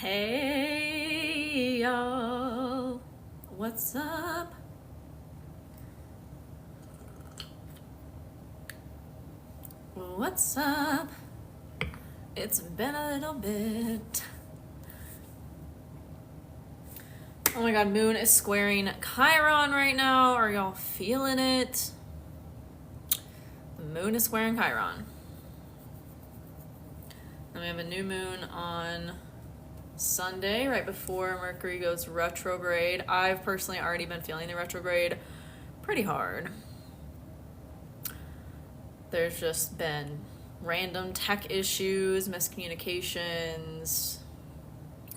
Hey y'all, what's up? What's up? It's been a little bit. Oh my god, Moon is squaring Chiron right now. Are y'all feeling it? The Moon is squaring Chiron. And we have a new moon on Sunday, right before Mercury goes retrograde. I've personally already been feeling the retrograde pretty hard. There's just been random tech issues, miscommunications,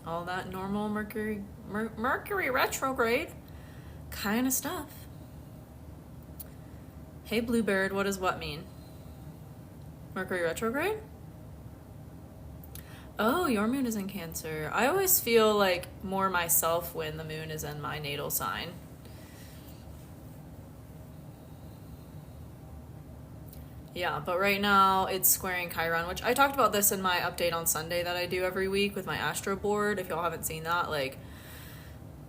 all that normal Mercury retrograde kind of stuff. Hey Bluebird, what does what mean? Mercury retrograde? Oh, your moon is in Cancer. I always feel like more myself when the moon is in my natal sign. Yeah, but right now it's squaring Chiron, which I talked about this in my update on Sunday that I do every week with my Astro board. If y'all haven't seen that, like,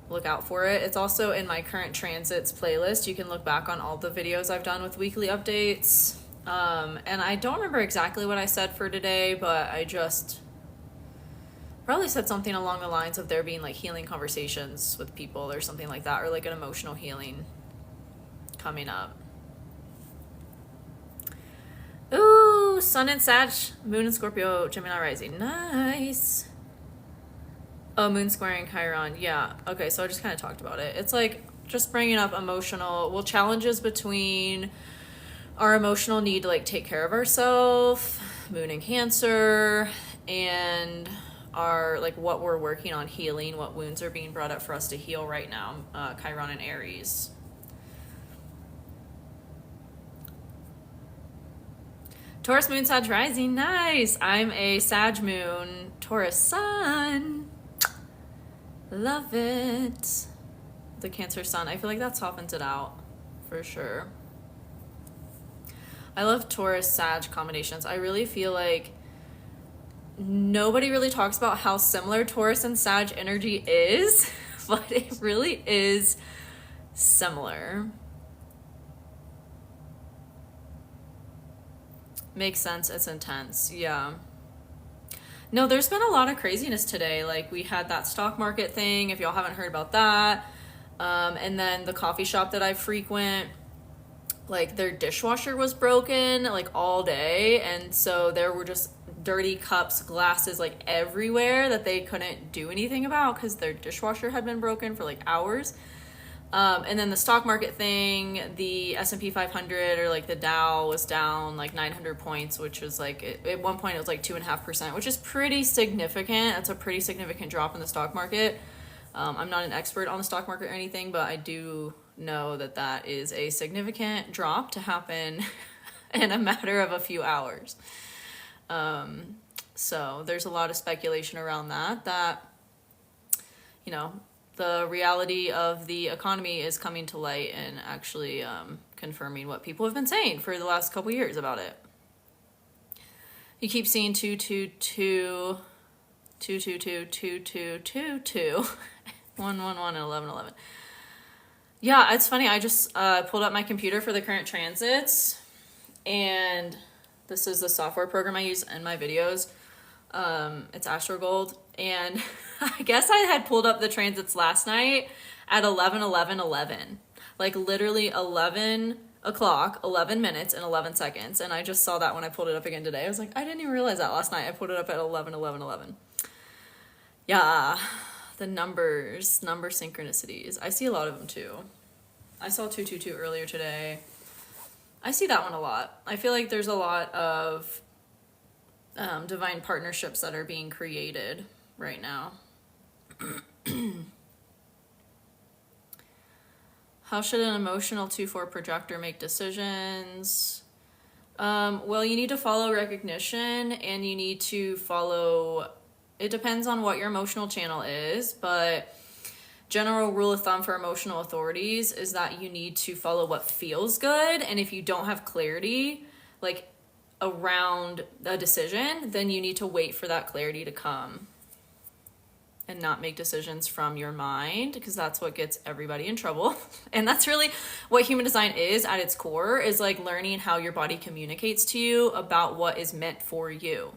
look out for it. It's also in my current transits playlist. You can look back on all the videos I've done with weekly updates. And I don't remember exactly what I said for today, but I just probably said something along the lines of there being like healing conversations with people or something like that, or like an emotional healing coming up. Ooh, Sun and Sag, Moon and Scorpio, Gemini rising. Nice. Oh, Moon squaring Chiron. Yeah. Okay, so I just kind of talked about it. It's like just bringing up challenges between our emotional need to like take care of ourselves, Moon in Cancer, and our like what we're working on healing, what wounds are being brought up for us to heal right now, Chiron and Aries. Taurus moon, Sag rising. Nice. I'm a Sag moon, Taurus sun. Love it. The Cancer sun. I feel like that softens it out for sure. I love Taurus Sag combinations. I really feel like nobody really talks about how similar Taurus and Sag energy is, but it really is similar. Makes sense. It's intense. Yeah. No, there's been a lot of craziness today. Like we had that stock market thing, if y'all haven't heard about that. And then the coffee shop that I frequent, like their dishwasher was broken like all day. And so there were just dirty cups, glasses like everywhere that they couldn't do anything about because their dishwasher had been broken for like hours. And then the stock market thing, the S&P 500 or like the Dow was down like 900 points, which was like, at one point it was like 2.5%, which is pretty significant. That's a pretty significant drop in the stock market. I'm not an expert on the stock market or anything, but I do know that that is a significant drop to happen in a matter of a few hours. So there's a lot of speculation around that, you know, the reality of the economy is coming to light and actually confirming what people have been saying for the last couple years about it. You keep seeing 222, 222, 2222, 111, and 1111. Yeah, it's funny. I just pulled up my computer for the current transits, and this is the software program I use in my videos. It's Astrogold, and I guess I had pulled up the transits last night at 11:11:11, like literally 11 o'clock, 11 minutes and 11 seconds, and I just saw that when I pulled it up again today. I was like, I didn't even realize that last night. I put it up at 11:11:11. Yeah, the number synchronicities. I see a lot of them too. I saw 222 earlier today. I see that one a lot. I feel like there's a lot of divine partnerships that are being created right now. How should an emotional 2/4 projector make decisions? Well, you need to follow recognition, and you need to follow, it depends on what your emotional channel is, but general rule of thumb for emotional authorities is that you need to follow what feels good, and if you don't have clarity, like around a decision, then you need to wait for that clarity to come. and not make decisions from your mind, because that's what gets everybody in trouble. And that's really what human design is at its core, is like learning how your body communicates to you about what is meant for you.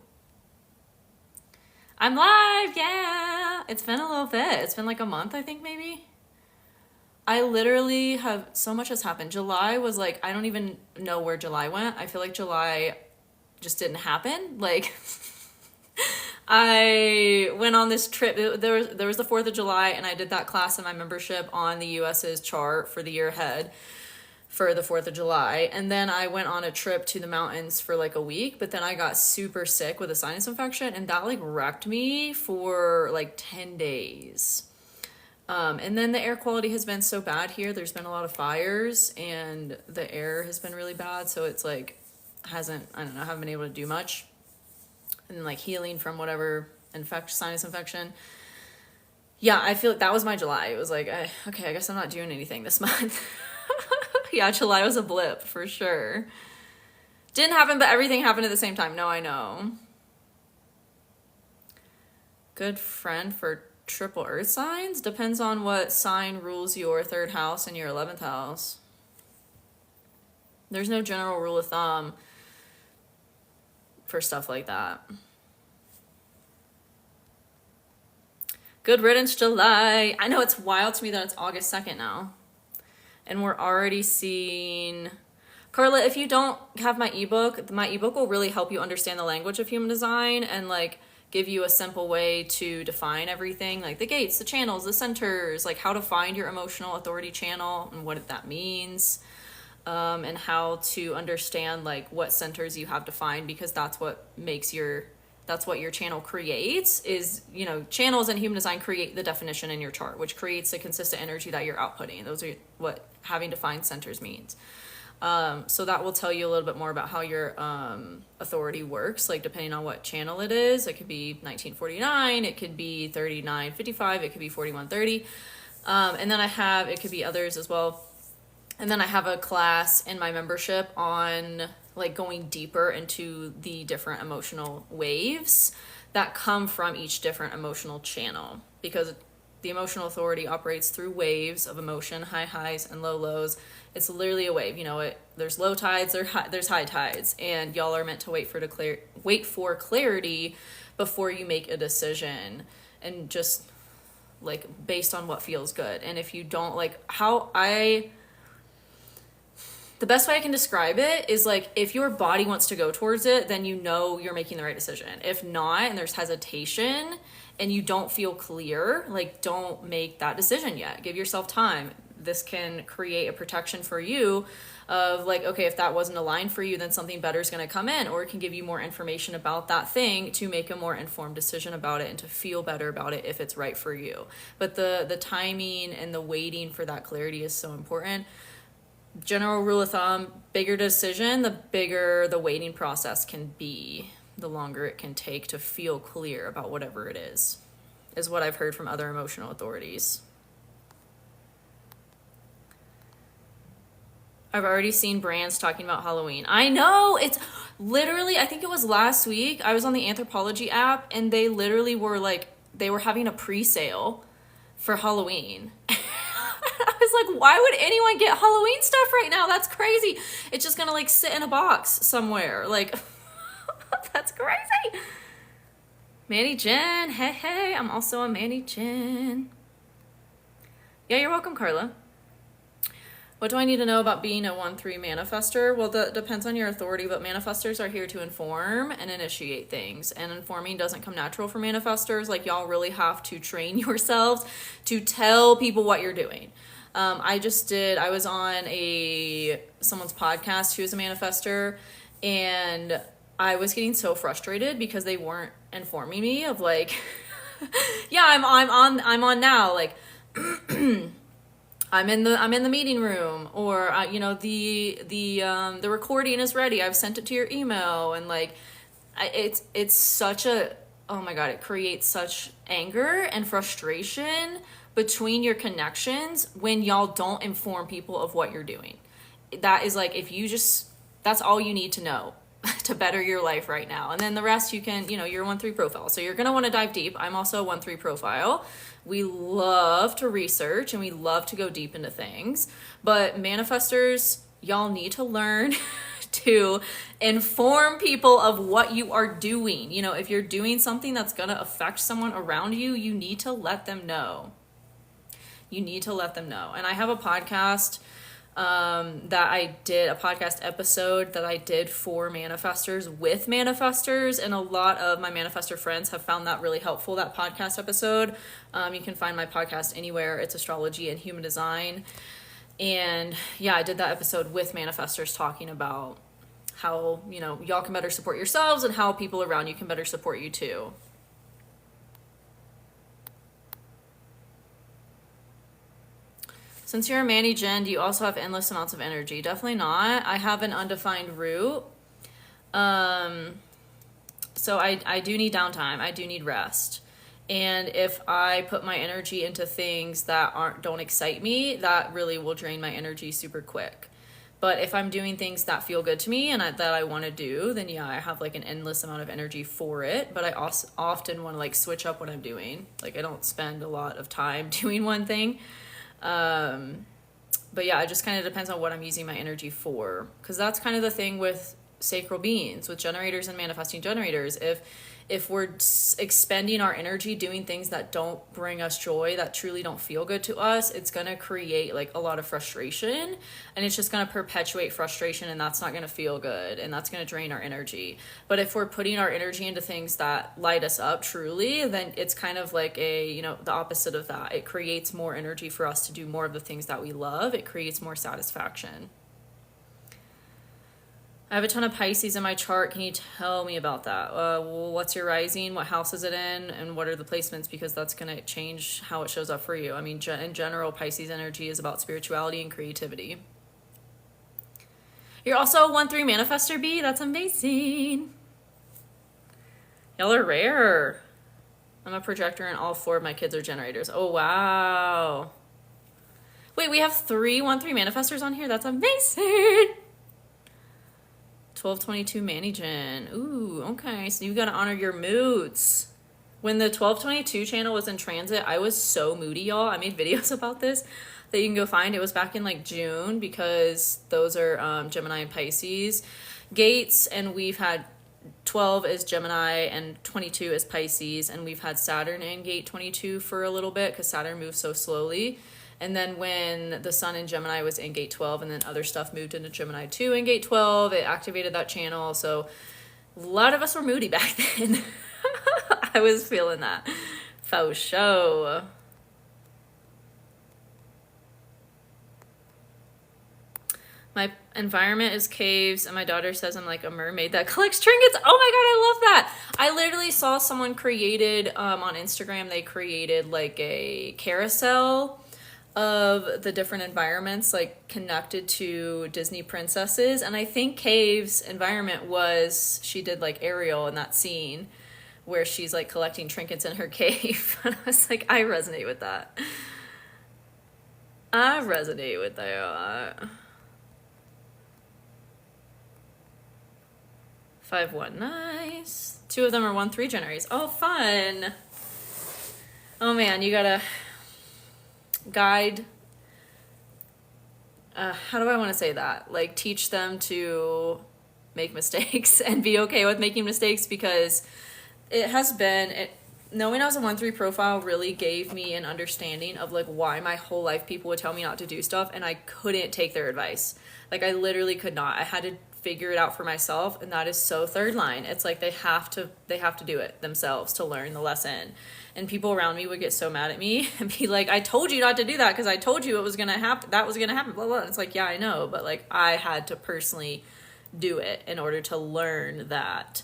I'm live, yeah! It's been a little bit. It's been like a month, I think, maybe. I literally have, so much has happened. July was like, I don't even know where July went. I feel like July just didn't happen. Like, I went on this trip. There was the 4th of July, and I did that class in my membership on the US's chart for the year ahead for the 4th of July. And then I went on a trip to the mountains for like a week, but then I got super sick with a sinus infection, and that like wrecked me for like 10 days. And then the air quality has been so bad here. There's been a lot of fires, and the air has been really bad. So it's like, I haven't been able to do much. And like healing from whatever sinus infection. Yeah, I feel like that was my July. It was like, okay, I guess I'm not doing anything this month. Yeah, July was a blip for sure. Didn't happen, but everything happened at the same time. No, I know. Good friend for triple earth signs? Depends on what sign rules your 3rd house and your 11th house. There's no general rule of thumb for stuff like that. Good riddance, July. I know, it's wild to me that it's August 2nd now. And we're already seeing... Carla, if you don't have my ebook will really help you understand the language of human design and like give you a simple way to define everything, like the gates, the channels, the centers, like how to find your emotional authority channel and what that means. And how to understand like what centers you have to find, because that's what your channel creates is, channels in human design create the definition in your chart, which creates the consistent energy that you're outputting. Those are what having defined centers means. So that will tell you a little bit more about how your authority works, like depending on what channel it is. It could be 1949, it could be 3955, it could be 4130. And then it could be others as well. And then I have a class in my membership on like going deeper into the different emotional waves that come from each different emotional channel, because the emotional authority operates through waves of emotion, high highs and low lows. It's literally a wave. There's low tides, there's high tides, and y'all are meant to wait for clarity before you make a decision, and just like based on what feels good. And if you don't the best way I can describe it is like, if your body wants to go towards it, then you're making the right decision. If not, and there's hesitation and you don't feel clear, like don't make that decision yet. Give yourself time. This can create a protection for you of like, okay, if that wasn't aligned for you, then something better is going to come in, or it can give you more information about that thing to make a more informed decision about it and to feel better about it if it's right for you. But the timing and the waiting for that clarity is so important. General rule of thumb, bigger decision, the bigger the waiting process can be, the longer it can take to feel clear about whatever it is what I've heard from other emotional authorities. I've already seen brands talking about Halloween. I know, it's literally, I think it was last week, I was on the Anthropology app, and they literally were like, they were having a pre-sale for Halloween. I was like, why would anyone get Halloween stuff right now? That's crazy. It's just gonna like sit in a box somewhere. Like, that's crazy. Manny Jen, hey, I'm also a Manny Jen. Yeah, you're welcome, Carla. What do I need to know about being a 1-3 manifester? Well, that depends on your authority, but manifestors are here to inform and initiate things. And informing doesn't come natural for manifestors. Like, y'all really have to train yourselves to tell people what you're doing. I was on someone's podcast who is a manifester, and I was getting so frustrated because they weren't informing me of like, yeah, I'm on now, like, I'm in the meeting room, or the recording is ready. I've sent it to your email, and like, it's such a, oh my God, it creates such anger and frustration between your connections when y'all don't inform people of what you're doing. That is like, that's all you need to know to better your life right now. And then the rest you can, you're a 1-3 profile. So you're going to want to dive deep. I'm also a 1-3 profile. We love to research and we love to go deep into things. But manifestors, y'all need to learn to inform people of what you are doing. If you're doing something that's going to affect someone around you, you need to let them know. You need to let them know. And I have a podcast that I did, a podcast episode that I did for manifestors with manifestors, and a lot of my manifestor friends have found that really helpful, that podcast episode. You can find my podcast anywhere. It's Astrology and Human Design. And yeah, I did that episode with manifestors talking about how, y'all can better support yourselves and how people around you can better support you too. Since you're a Manny Gen, do you also have endless amounts of energy? Definitely not. I have an undefined root. So I do need downtime. I do need rest. And if I put my energy into things that don't excite me, that really will drain my energy super quick. But if I'm doing things that feel good to me and that I want to do, then yeah, I have like an endless amount of energy for it. But I also often want to like switch up what I'm doing. Like I don't spend a lot of time doing one thing. But yeah, it just kind of depends on what I'm using my energy for. Because that's kind of the thing with sacral beings, with generators and manifesting generators. If we're expending our energy doing things that don't bring us joy, that truly don't feel good to us, it's going to create like a lot of frustration, and it's just going to perpetuate frustration, and that's not going to feel good, and that's going to drain our energy. But if we're putting our energy into things that light us up truly, then it's kind of like the opposite of that. It creates more energy for us to do more of the things that we love. It creates more satisfaction. I have a ton of Pisces in my chart. Can you tell me about that? What's your rising? What house is it in? And what are the placements? Because that's going to change how it shows up for you. I mean, in general, Pisces energy is about spirituality and creativity. You're also a 1-3 manifestor B. That's amazing. Y'all are rare. I'm a projector and all 4 of my kids are generators. Oh, wow. Wait, we have 3 1-3 manifestors on here? That's amazing. 1222 Manny Gen. Ooh, okay. So you got to honor your moods. When the 1222 channel was in transit, I was so moody, y'all. I made videos about this that you can go find. It was back in like June, because those are Gemini and Pisces gates, and we've had 12 is Gemini and 22 is Pisces, and we've had Saturn in gate 22 for a little bit because Saturn moves so slowly. And then when the sun in Gemini was in gate 12, and then other stuff moved into Gemini 2 in gate 12, it activated that channel. So a lot of us were moody back then. I was feeling that. Faux show. My environment is caves, and my daughter says I'm like a mermaid that collects trinkets. Oh my God, I love that. I literally saw someone created on Instagram, they created like a carousel of the different environments like connected to Disney princesses, and I think Cave's environment was, she did like Ariel in that scene where she's like collecting trinkets in her cave. And I was like, I resonate with that. 5-1, nice. 2 of them are 1-3 generators. Oh, fun. Oh man, you gotta guide, how do I want to say that? Like teach them to make mistakes and be okay with making mistakes, because it has been, knowing I was a 1-3 profile really gave me an understanding of like why my whole life people would tell me not to do stuff and I couldn't take their advice. Like I literally could not. I had to figure it out for myself, and that is so third line. It's like they have to do it themselves to learn the lesson. And people around me would get so mad at me and be like, I told you not to do that because I told you it was going to happen. That was going to happen, blah, blah. It's like, yeah, I know. But like, I had to personally do it in order to learn that.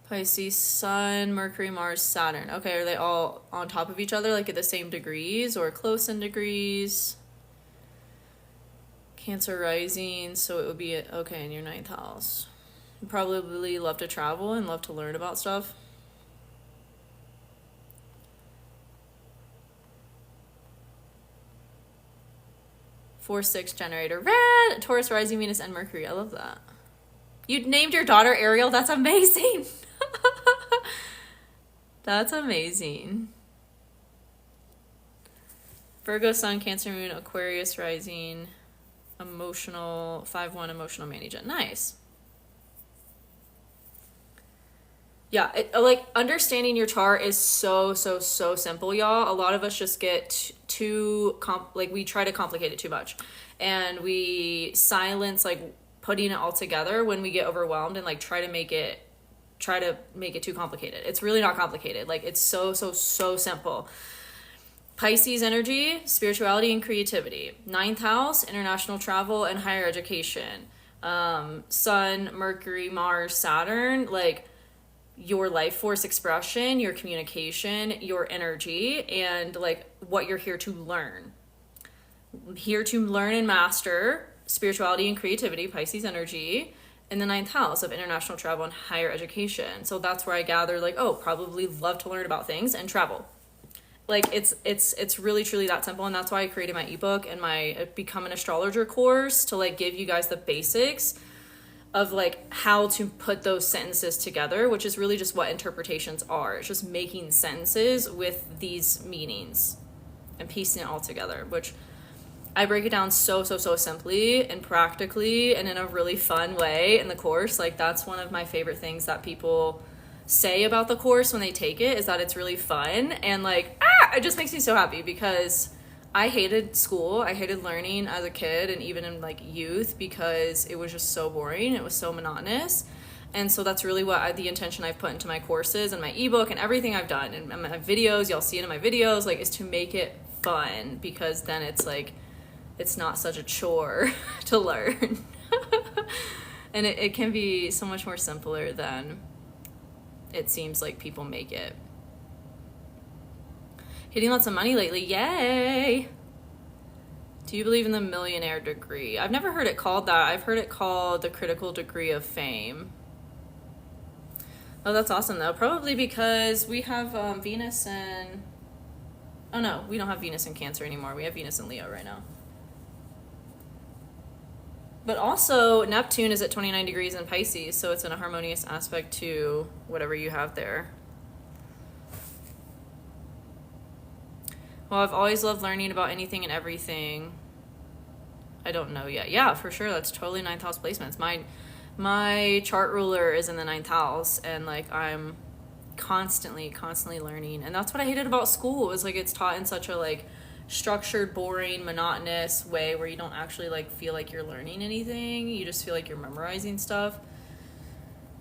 Pisces, Sun, Mercury, Mars, Saturn. Okay, are they all on top of each other, like at the same degrees or close in degrees? Cancer rising, so it would be, okay, in your 9th house. You probably love to travel and love to learn about stuff. 4-6 generator. Red! Taurus, rising, Venus, and Mercury. I love that. You named your daughter Ariel? That's amazing. That's amazing. Virgo, Sun, Cancer, Moon, Aquarius, rising, emotional, 5-1, emotional management. Nice. Yeah, like understanding your chart is so simple, y'all. A lot of us just get we try to complicate it too much, and we silence like putting it all together when we get overwhelmed and like try to make it too complicated. It's really not complicated. Like it's so simple. Pisces energy, spirituality and creativity. 9th house, international travel and higher education. Sun, Mercury, Mars, Saturn, like your life force expression, your communication, your energy, and like what you're here to learn. Here to learn and master spirituality and creativity, Pisces energy, in the 9th house of international travel and higher education. So that's where I gather like, oh, probably love to learn about things and travel. Like it's really truly that simple, and that's why I created my ebook and my Become an Astrologer course to like give you guys the basics of like how to put those sentences together, which is really just what interpretations are. It's just making sentences with these meanings and piecing it all together, which I break it down so simply and practically and in a really fun way in the course. Like that's one of my favorite things that people say about the course when they take it, is that it's really fun, and like it just makes me so happy because I hated school. I hated learning as a kid and even in like youth because it was just so boring. It was so monotonous. And so that's really what the intention I've put into my courses and my ebook and everything I've done and my videos. Y'all see it in my videos, like, is to make it fun, because then it's like it's not such a chore to learn. And it can be so much more simpler than it seems like people make it. Hitting lots of money lately, yay! Do you believe in the millionaire degree? I've never heard it called that. I've heard it called the critical degree of fame. Oh, that's awesome though. Probably because we have Venus and... Oh no, we don't have Venus in Cancer anymore. We have Venus in Leo right now. But also, Neptune is at 29 degrees in Pisces, so it's in a harmonious aspect to whatever you have there. Well, I've always loved learning about anything and everything. I don't know yet. Yeah, for sure. That's totally 9th house placements. My chart ruler is in the 9th house, and like I'm constantly learning. And that's what I hated about school. It was like it's taught in such a like structured, boring, monotonous way where you don't actually like feel like you're learning anything. You just feel like you're memorizing stuff.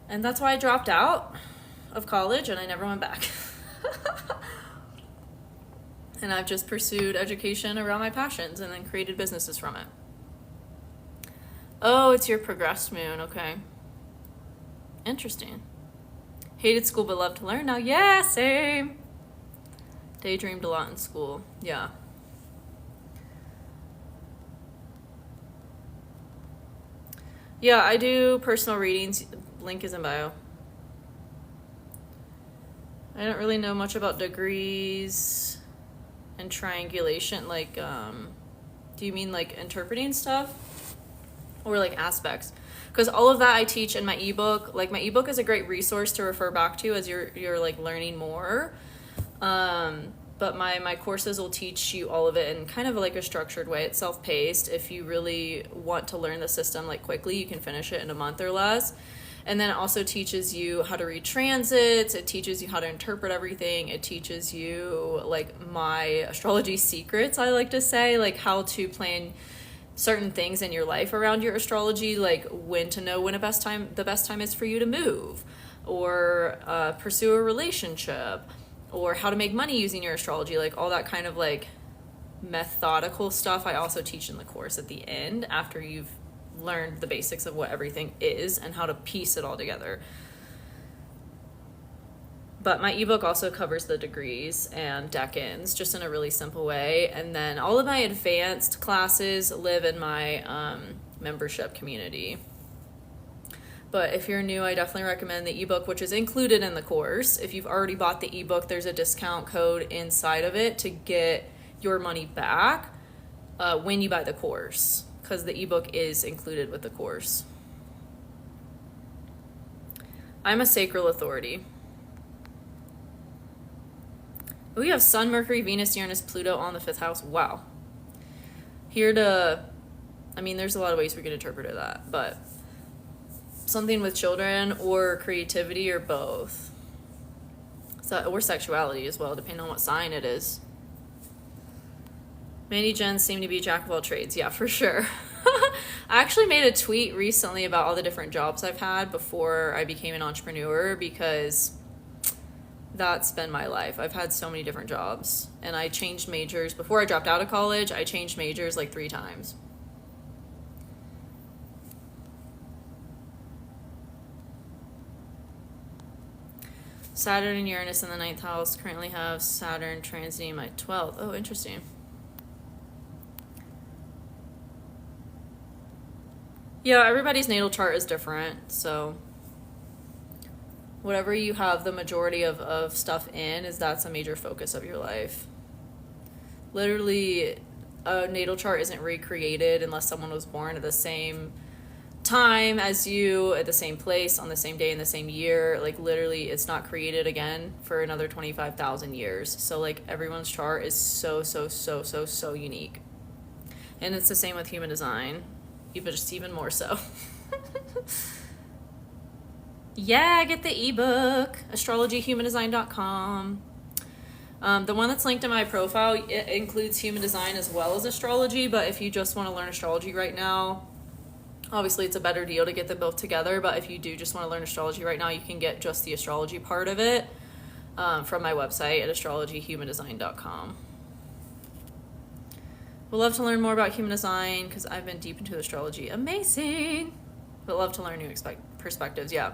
And that's why I dropped out of college and I never went back. And I've just pursued education around my passions and then created businesses from it. Oh, it's your progressed moon. Okay. Interesting. Hated school but loved to learn now. Yeah, same. Daydreamed a lot in school. Yeah. Yeah, I do personal readings. Link is in bio. I don't really know much about degrees and triangulation. Like, do you mean like interpreting stuff? Or like aspects? Because all of that I teach in my ebook. Like my ebook is a great resource to refer back to as you're like learning more. But my courses will teach you all of it in kind of like a structured way. It's self-paced. If you really want to learn the system like quickly, you can finish it in a month or less. And then it also teaches you how to read transits. It teaches you how to interpret everything. It teaches you like my astrology secrets, I like to say, like how to plan certain things in your life around your astrology, like when to know when the best time is for you to move, or pursue a relationship, or how to make money using your astrology, like all that kind of like methodical stuff I also teach in the course at the end after you've learned the basics of what everything is and how to piece it all together. But my ebook also covers the degrees and decans just in a really simple way. And then all of my advanced classes live in my membership community. But if you're new, I definitely recommend the ebook, which is included in the course. If you've already bought the ebook, there's a discount code inside of it to get your money back. when you buy the course, because the ebook is included with the course. I'm a sacral authority. We have Sun, Mercury, Venus, Uranus, Pluto on the 5th house. Wow. Here to, I mean, there's a lot of ways we can interpret that, but something with children or creativity or both. So, or sexuality as well, depending on what sign it is. Many gens seem to be jack of all trades. Yeah, for sure. I actually made a tweet recently about all the different jobs I've had before I became an entrepreneur, because that's been my life. I've had so many different jobs, and I changed majors. Before I dropped out of college, I changed majors like 3 times. Saturn and Uranus in the 9th house. Currently have Saturn transiting my 12th. Oh, interesting. Yeah, everybody's natal chart is different, so whatever you have the majority of stuff in, that's a major focus of your life. Literally, a natal chart isn't recreated unless someone was born at the same time as you, at the same place, on the same day, in the same year. Like, literally, it's not created again for another 25,000 years. So, like, everyone's chart is so unique. And it's the same with human design, just even more so. Yeah, get the ebook, astrologyhumandesign.com. The one that's linked in my profile, it includes human design as well as astrology, but if you just want to learn astrology right now, obviously it's a better deal to get them both together, but if you do just want to learn astrology right now, you can get just the astrology part of it from my website at astrologyhumandesign.com. Would love to learn more about human design because I've been deep into astrology. Amazing. Would love to learn new perspectives. Yeah.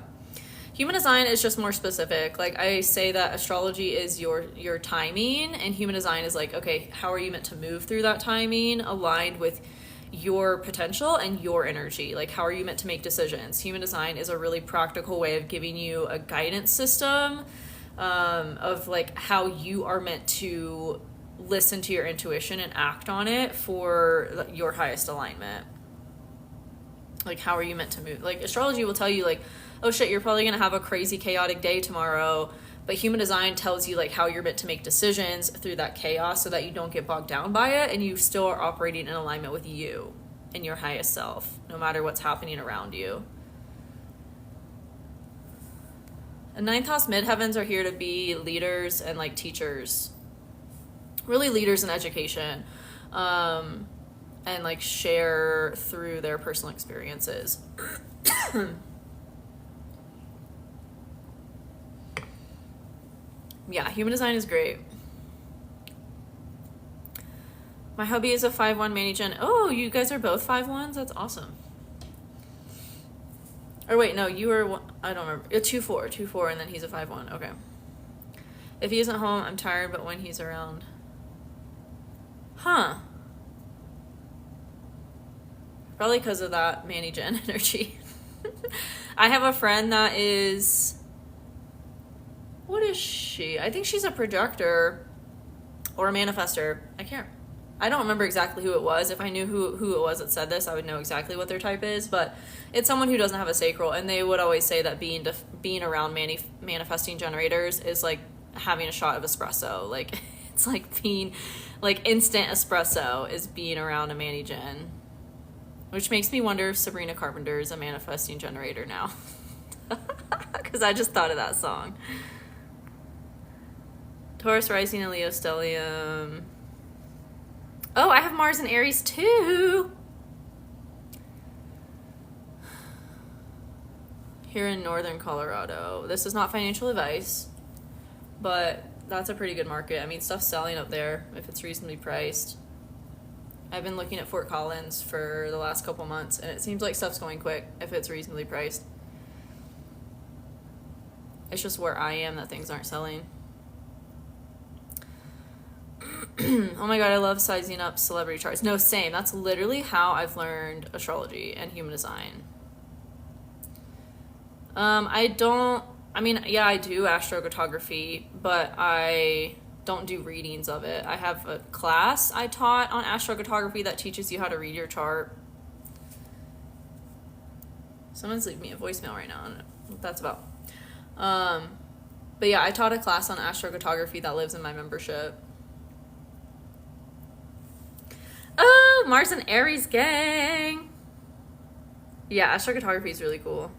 Human design is just more specific. Like, I say that astrology is your timing, and human design is like, okay, how are you meant to move through that timing aligned with your potential and your energy? Like, how are you meant to make decisions? Human design is a really practical way of giving you a guidance system of like how you are meant to listen to your intuition and act on it for your highest alignment. Like, how are you meant to move? Like, astrology will tell you, like, oh shit, you're probably gonna have a crazy chaotic day tomorrow, but human design tells you like how you're meant to make decisions through that chaos so that you don't get bogged down by it, and you still are operating in alignment with you and your highest self, no matter what's happening around you. And 9th house midheavens are here to be leaders and like teachers, really leaders in education, and like share through their personal experiences. Yeah, human design is great. My hubby is a 5-1 Manny-Gen. Oh, you guys are both 5-1s? That's awesome. Or wait, no, you were, I don't remember. 2-4, and then he's a 5-1. Okay. If he isn't home, I'm tired, but when he's around. Huh. Probably because of that Manny-Gen energy. I have a friend that is... What is she? I think she's a projector or a manifester. I don't remember exactly who it was. If I knew who it was that said this, I would know exactly what their type is, but it's someone who doesn't have a sacral, and they would always say that being around manifesting generators is like having a shot of espresso. Like, it's like being like instant espresso is being around a Manny-Gen, which makes me wonder if Sabrina Carpenter is a manifesting generator now. Because I just thought of that song. Taurus rising and Leo stellium. Oh, I have Mars in Aries too. Here in northern Colorado. This is not financial advice, but that's a pretty good market. I mean, stuff's selling up there if it's reasonably priced. I've been looking at Fort Collins for the last couple months, and it seems like stuff's going quick if it's reasonably priced. It's just where I am that things aren't selling. Oh my god, I love sizing up celebrity charts. No, same. That's literally how I've learned astrology and human design. I do astrocartography, but I don't do readings of it. I have a class I taught on astrocartography that teaches you how to read your chart. Someone's leaving me a voicemail right now. I don't know what that's about. But yeah, I taught a class on astrocartography that lives in my membership. Oh, Mars and Aries gang. Yeah, astrocartography is really cool.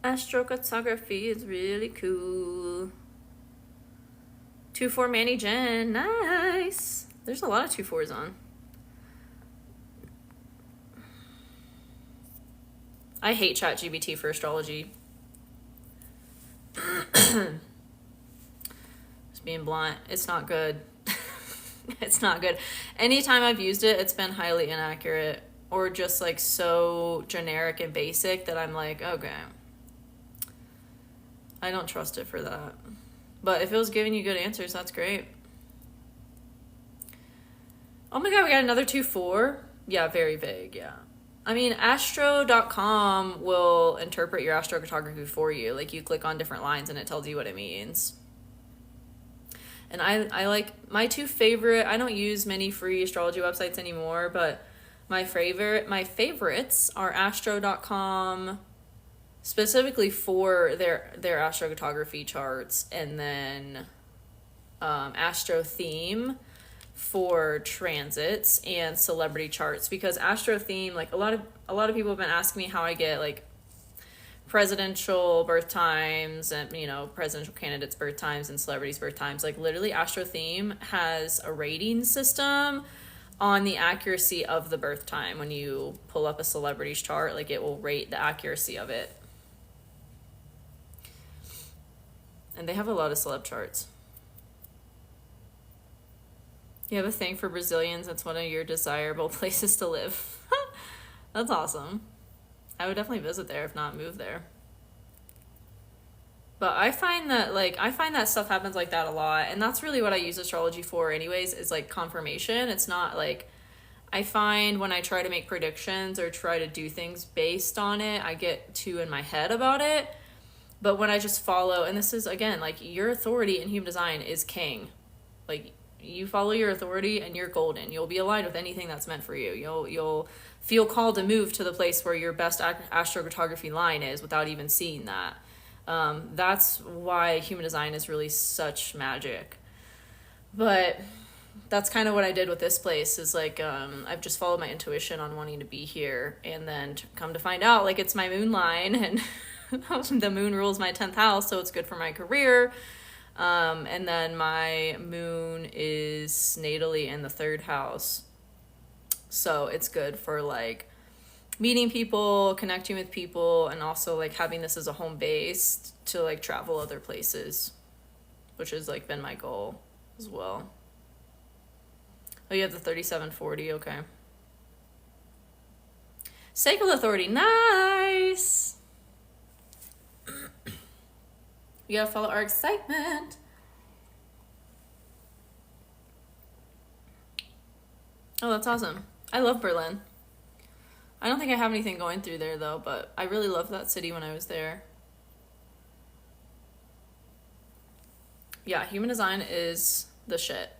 Astrocartography is really cool. 2-4 Manny Jen. Nice. There's a lot of 2-4s on. I hate ChatGPT for astrology. Just being blunt, it's not good. It's not good. Anytime I've used it, it's been highly inaccurate or just like so generic and basic that I'm like, okay, I don't trust it for that. But if it was giving you good answers, that's great. Oh my god, we got another 2-4. Yeah, very vague, yeah. I mean, astro.com will interpret your astrocartography for you. Like, you click on different lines and it tells you what it means. And I like, my two favorite, I don't use many free astrology websites anymore, but my favorites are astro.com, specifically for their astrocartography charts, and then Astro Theme for transits and celebrity charts, because Astro Theme, like a lot of people have been asking me how I get like presidential birth times and, you know, presidential candidates' birth times and celebrities' birth times. Like, literally, Astro Theme has a rating system on the accuracy of the birth time. When you pull up a celebrity's chart, like, it will rate the accuracy of it. And they have a lot of celeb charts. You have a thing for Brazilians. That's one of your desirable places to live. That's awesome. I would definitely visit there, if not move there. But I find that stuff happens like that a lot. And that's really what I use astrology for anyways, is like confirmation. It's not like, I find when I try to make predictions or try to do things based on it, I get too in my head about it. But when I just follow, and this is, again, like, your authority in human design is king. Like, you follow your authority and you're golden. You'll be aligned with anything that's meant for you. You'll feel called to move to the place where your best astrocartography line is without even seeing that. That's why human design is really such magic. But that's kind of what I did with this place, is like, I've just followed my intuition on wanting to be here, and then come to find out, like, it's my moon line, and the moon rules my 10th house, so it's good for my career. And then my moon is natally in the 3rd house, so it's good for like meeting people, connecting with people, and also like having this as a home base to like travel other places, which has like been my goal as well. Oh, you have the 3740, okay. Sacral authority, nice. You gotta follow our excitement. Oh, that's awesome. I love Berlin. I don't think I have anything going through there though, but I really loved that city when I was there. Yeah, human design is the shit.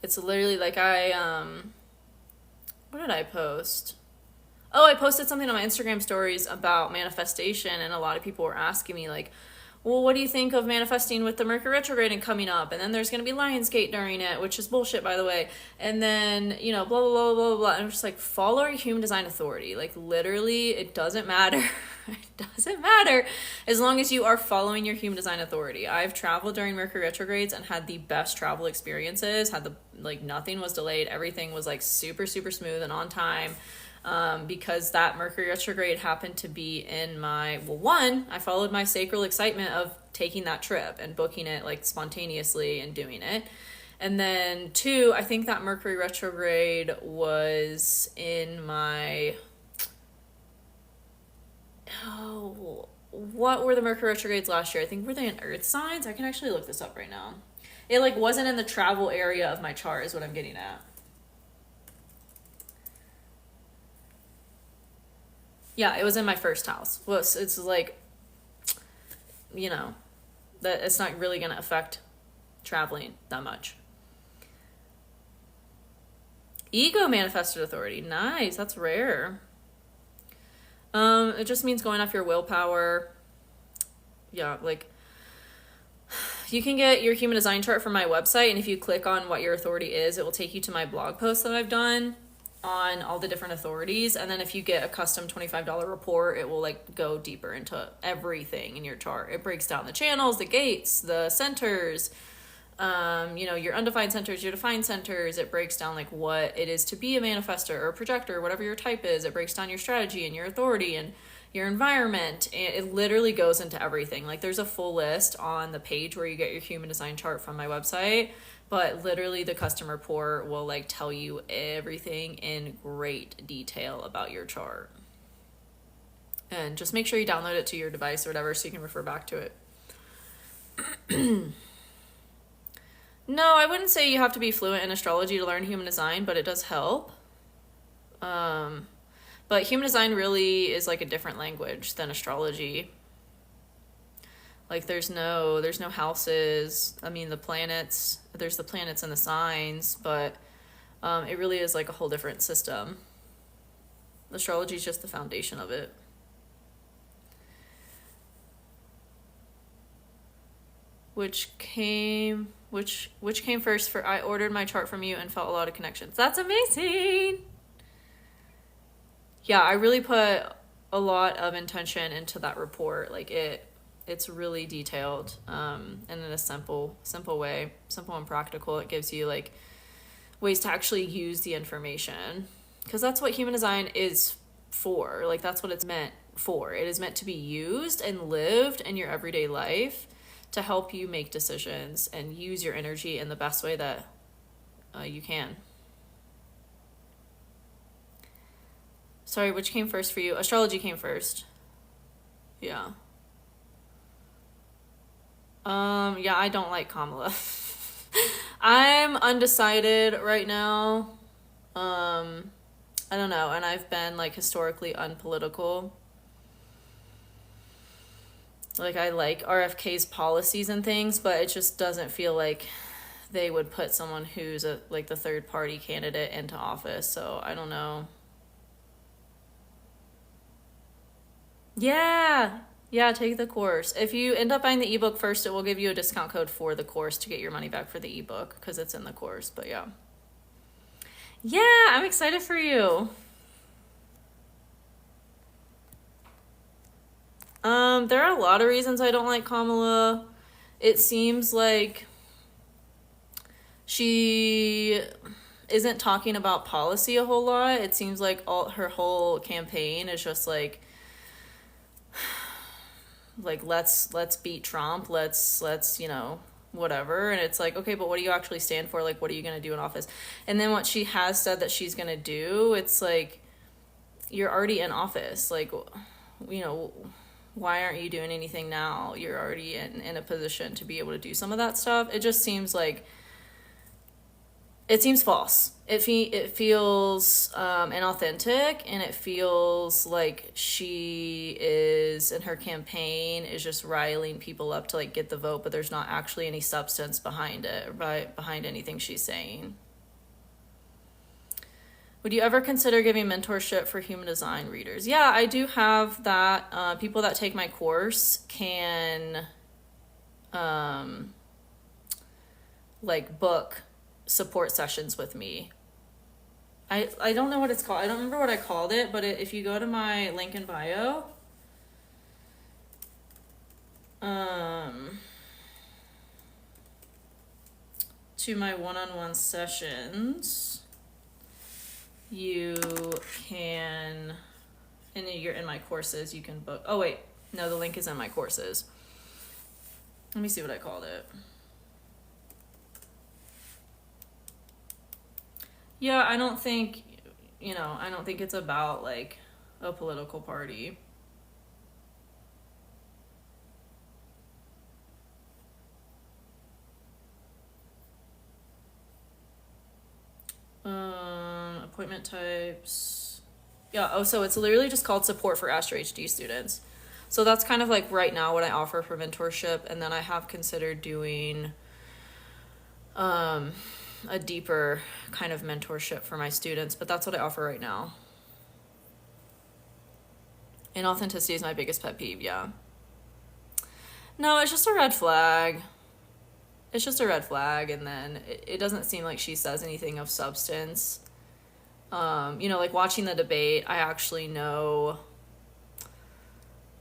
It's literally like what did I post? Oh, I posted something on my Instagram stories about manifestation, and a lot of people were asking me like, well, what do you think of manifesting with the Mercury retrograde and coming up? And then there's going to be Lionsgate during it, which is bullshit, by the way. And then, you know, blah, blah, blah, blah, blah. And I'm just like, follow your human design authority. Like, literally, it doesn't matter. It doesn't matter as long as you are following your human design authority. I've traveled during Mercury retrogrades and had the best travel experiences. Nothing was delayed. Everything was like super, super smooth and on time. Because that Mercury retrograde happened to be in my, well, one, I followed my sacral excitement of taking that trip and booking it like spontaneously and doing it. And then two, I think that Mercury retrograde was in my, what were the Mercury retrogrades last year? I think, were they in earth signs? I can actually look this up right now. It like wasn't in the travel area of my chart is what I'm getting at. Yeah, it was in my first house. Well, it's like, you know, that it's not really going to affect traveling that much. Ego manifested authority. Nice. That's rare. It just means going off your willpower. Yeah, like you can get your human design chart from my website, and if you click on what your authority is, it will take you to my blog post that I've done on all the different authorities. And then if you get a custom $25 report, it will like go deeper into everything in your chart. It breaks down the channels, the gates, the centers, your undefined centers, your defined centers. It breaks down like what it is to be a manifestor or a projector, whatever your type is. It breaks down your strategy and your authority and your environment. And it literally goes into everything. Like there's a full list on the page where you get your human design chart from my website, but literally the custom report will like tell you everything in great detail about your chart. And just make sure you download it to your device or whatever so you can refer back to it. No, I wouldn't say you have to be fluent in astrology to learn human design, but it does help. But human design really is like a different language than astrology. Like there's no houses. I mean, there's the planets and the signs, but it really is like a whole different system. Astrology is just the foundation of it. Which came first for I ordered my chart from you and felt a lot of connections. That's amazing. Yeah, I really put a lot of intention into that report. Like it's really detailed, and in a simple way, simple and practical. It gives you like ways to actually use the information, because that's what human design is for. Like that's what it's meant for. It is meant to be used and lived in your everyday life to help you make decisions and use your energy in the best way that you can. Sorry, which came first for you? Astrology came first. Yeah. Yeah, I don't like Kamala. I'm undecided right now. I don't know, and I've been like historically unpolitical. Like I like RFK's policies and things, but it just doesn't feel like they would put someone who's like the third party candidate into office. So I don't know. Yeah, take the course. If you end up buying the ebook first, it will give you a discount code for the course to get your money back for the ebook because it's in the course. But yeah, I'm excited for you. There are a lot of reasons I don't like Kamala. It seems like she isn't talking about policy a whole lot. It seems like all her whole campaign is just like let's beat Trump. Let's whatever. And it's like, okay, but what do you actually stand for? Like, what are you going to do in office? And then what she has said that she's going to do, it's like, you're already in office. Like, why aren't you doing anything now? You're already in a position to be able to do some of that stuff. It just seems like, it seems false. It feels inauthentic, and it feels like she is, in her campaign, is just riling people up to like get the vote, but there's not actually any substance behind it, behind anything she's saying. Would you ever consider giving mentorship for human design readers? Yeah, I do have that. People that take my course can book support sessions with me. I don't know what it's called. I don't remember what I called it, but if you go to my link in bio, to my one-on-one sessions, you can, and you're in my courses, you can book. Oh wait, no, the link is in my courses. Let me see what I called it. Yeah, I don't think it's about like a political party. Appointment types. Yeah, oh, so it's literally just called Support for Astro HD Students. So that's kind of like right now what I offer for mentorship, and then I have considered doing a deeper kind of mentorship for my students, but that's what I offer right now. Inauthenticity is my biggest pet peeve, yeah. No, it's just a red flag. It's just a red flag, and then it doesn't seem like she says anything of substance. You know, like watching the debate, I actually know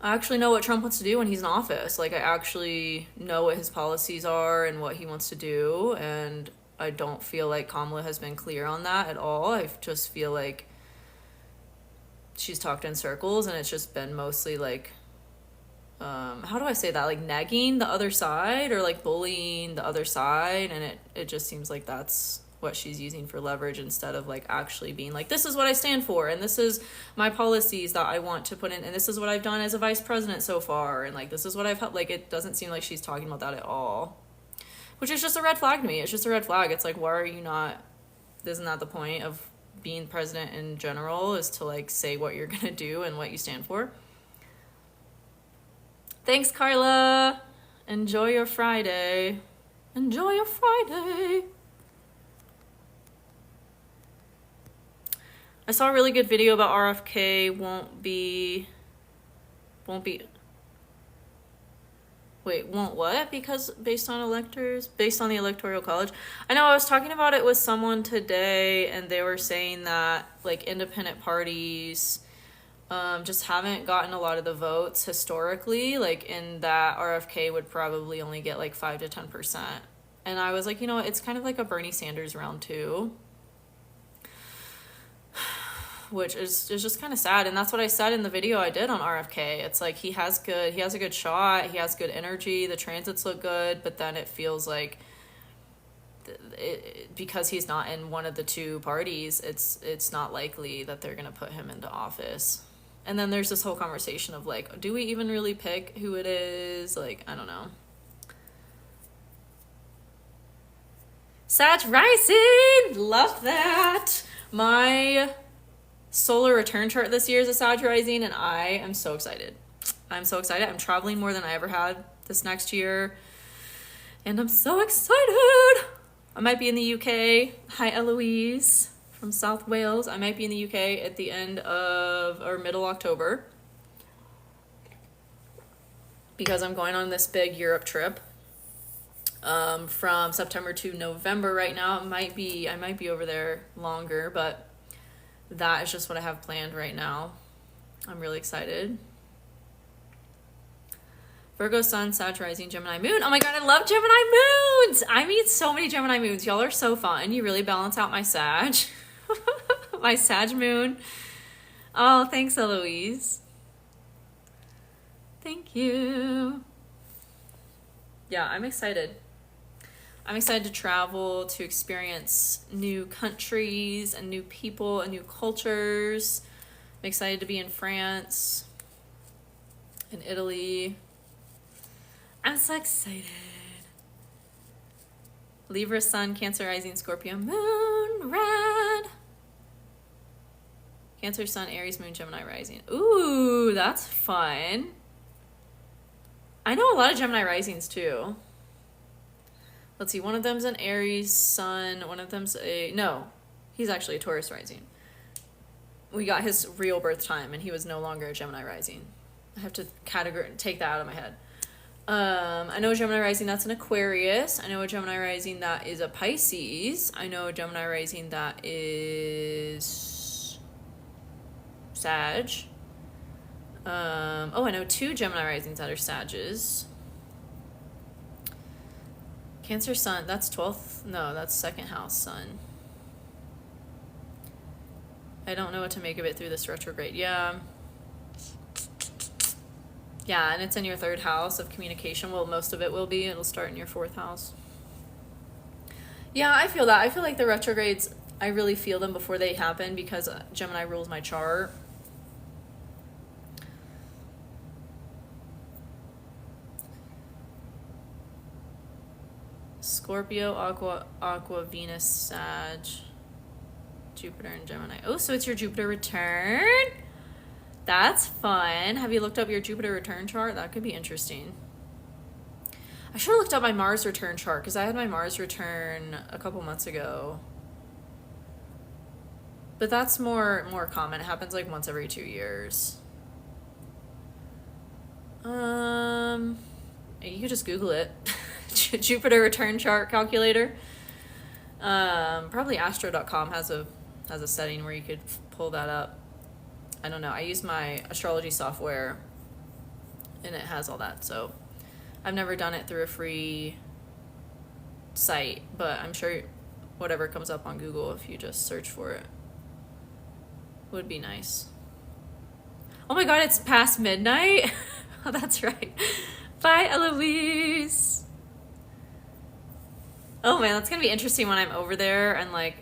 what Trump wants to do when he's in office. Like, I actually know what his policies are and what he wants to do, and I don't feel like Kamala has been clear on that at all. I just feel like she's talked in circles, and it's just been mostly like, how do I say that? Like nagging the other side or like bullying the other side, and it just seems like that's what she's using for leverage instead of like actually being like, this is what I stand for, and this is my policies that I want to put in, and this is what I've done as a vice president so far, and like this is what I've helped. Like, it doesn't seem like she's talking about that at all, which is just a red flag to me. It's just a red flag. It's like, why are you not, isn't that the point of being president in general, is to like say what you're gonna do and what you stand for? Thanks, Carla. Enjoy your Friday. Enjoy your Friday. I saw a really good video about RFK won't be wait, won't what? Because based on electors? Based on the Electoral College? I know I was talking about it with someone today, and they were saying that like independent parties just haven't gotten a lot of the votes historically, like in that RFK would probably only get like 5 to 10%. And I was like, you know, it's kind of like a Bernie Sanders round 2. Which is just kind of sad, and that's what I said in the video I did on RFK. It's like he has a good shot, he has good energy, the transits look good, but then it feels like because he's not in one of the two parties, it's not likely that they're gonna put him into office. And then there's this whole conversation of like, do we even really pick who it is? Like, I don't know. Sag rising, love that. My solar return chart this year is a Sag rising, and I am so excited. I'm so excited. I'm traveling more than I ever had this next year, and I'm so excited. I might be in the UK. Hi, Eloise from South Wales. I might be in the UK at the end of or middle October because I'm going on this big Europe trip from September to November right now. I might be over there longer, but that is just what I have planned right now. I'm really excited. Virgo sun, Sag rising, Gemini moon. Oh my god, I love Gemini moons. I meet so many Gemini moons. Y'all are so fun. You really balance out my Sag. My Sag moon. Oh, thanks, Eloise. Thank you. Yeah, I'm excited. I'm excited to travel, to experience new countries and new people and new cultures. I'm excited to be in France, in Italy. I'm so excited. Libra sun, Cancer rising, Scorpio moon, red. Cancer sun, Aries moon, Gemini rising. Ooh, that's fun. I know a lot of Gemini risings too. Let's see, one of them's an Aries sun, one of them's no, he's actually a Taurus rising. We got his real birth time, and he was no longer a Gemini rising. I have to take that out of my head. I know a Gemini rising that's an Aquarius. I know a Gemini rising that is a Pisces. I know a Gemini rising that is Sag. I know 2 Gemini risings that are Sages. Cancer sun, that's 12th, no, that's 2nd house sun. I don't know what to make of it through this retrograde. Yeah, and it's in your 3rd house of communication. Well, most of it will be. It'll start in your 4th house. Yeah, I feel that. I feel like the retrogrades, I really feel them before they happen because Gemini rules my chart. Scorpio, Aqua, Venus, Sag. Jupiter and Gemini. Oh, so it's your Jupiter return? That's fun. Have you looked up your Jupiter return chart? That could be interesting. I should have looked up my Mars return chart because I had my Mars return a couple months ago. But that's more common. It happens like once every 2 years. You could just Google it. Jupiter return chart calculator. Probably astro.com has a setting where you could pull that up. I don't know. I use my astrology software and it has all that. So I've never done it through a free site, but I'm sure whatever comes up on Google, if you just search for it, would be nice. Oh my God, it's past midnight. Oh, that's right. Bye, Eloise. Oh man, that's gonna be interesting when I'm over there and like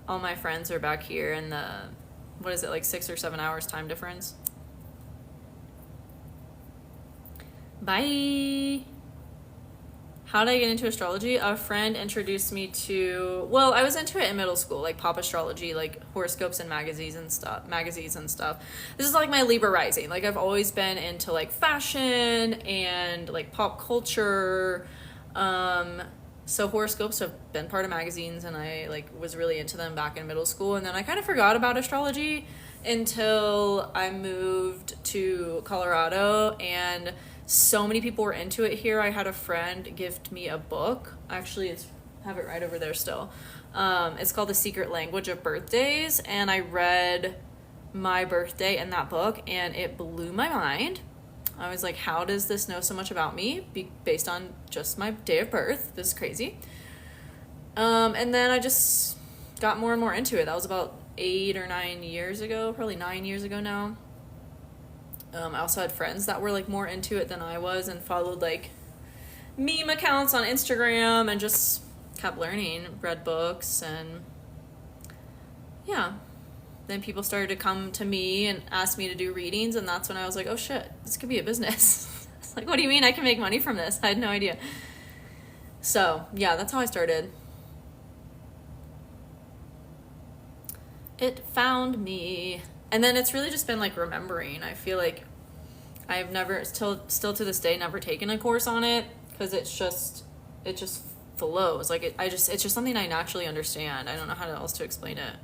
all my friends are back here in the, what is it, like 6 or 7 hours time difference. Bye. How did I get into astrology? A friend introduced me to, well, I was into it in middle school, like pop astrology, like horoscopes and magazines and stuff. This is like my Libra rising. Like I've always been into like fashion and like pop culture. So horoscopes have been part of magazines and I like was really into them back in middle school. And then I kind of forgot about astrology until I moved to Colorado and so many people were into it here. I had a friend gift me a book. Actually, have it right over there still. It's called The Secret Language of Birthdays. And I read my birthday in that book and it blew my mind. I was like, how does this know so much about me based on just my date of birth? This is crazy. And then I just got more and more into it. That was about 8 or 9 years ago, probably 9 years ago now. I also had friends that were like more into it than I was and followed like meme accounts on Instagram and just kept learning, read books, and yeah. Then people started to come to me and ask me to do readings, and that's when I was like, oh shit, this could be a business. It's like, what do you mean I can make money from this? I had no idea. So yeah, that's how I started. It found me. And then it's really just been like remembering. I feel like I've never, still to this day, never taken a course on it because it just flows. Like it's just something I naturally understand. I don't know how else to explain it.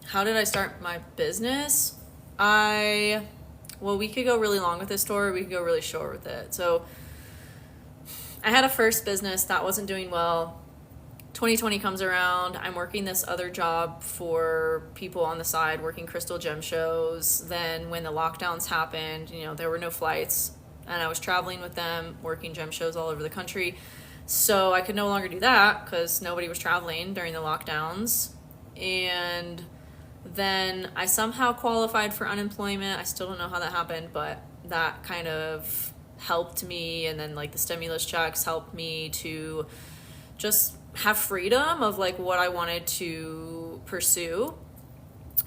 How did I start my business? We could go really long with this story. We could go really short with it. So I had a first business that wasn't doing well. 2020 comes around. I'm working this other job for people on the side, working crystal gem shows. Then when the lockdowns happened, there were no flights and I was traveling with them, working gem shows all over the country. So I could no longer do that because nobody was traveling during the lockdowns. And then I somehow qualified for unemployment. I still don't know how that happened, but that kind of helped me. And then like the stimulus checks helped me to just have freedom of like what I wanted to pursue.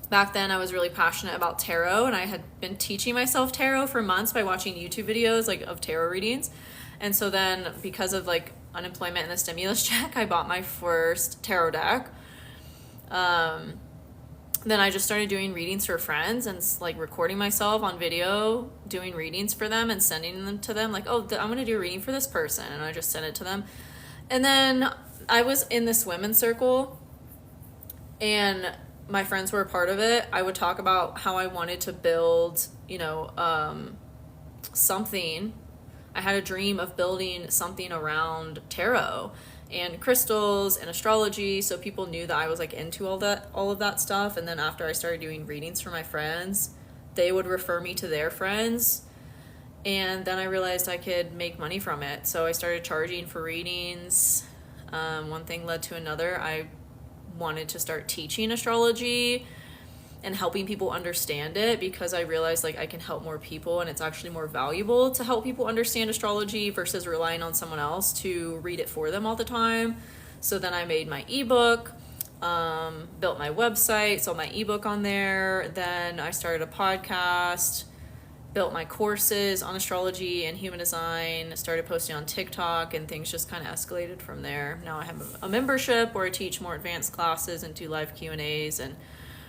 Back then I was really passionate about tarot and I had been teaching myself tarot for months by watching YouTube videos like of tarot readings. And so then because of like unemployment and the stimulus check, I bought my first tarot deck. Then I just started doing readings for friends and like recording myself on video, doing readings for them and sending them to them like, oh, I'm going to do a reading for this person. And I just sent it to them. And then I was in this women's circle and my friends were a part of it. I would talk about how I wanted to build, something. I had a dream of building something around tarot and crystals and astrology, so people knew that I was like into all of that stuff. And then after I started doing readings for my friends, they would refer me to their friends, and then I realized I could make money from it. So I started charging for readings. One thing led to another. I wanted to start teaching astrology and helping people understand it because I realized like I can help more people and it's actually more valuable to help people understand astrology versus relying on someone else to read it for them all the time. So then I made my ebook, built my website, sold my ebook on there. Then I started a podcast built my courses on astrology and human design, started posting on TikTok, and things just kind of escalated from there. Now I have a membership where I teach more advanced classes and do live Q&As and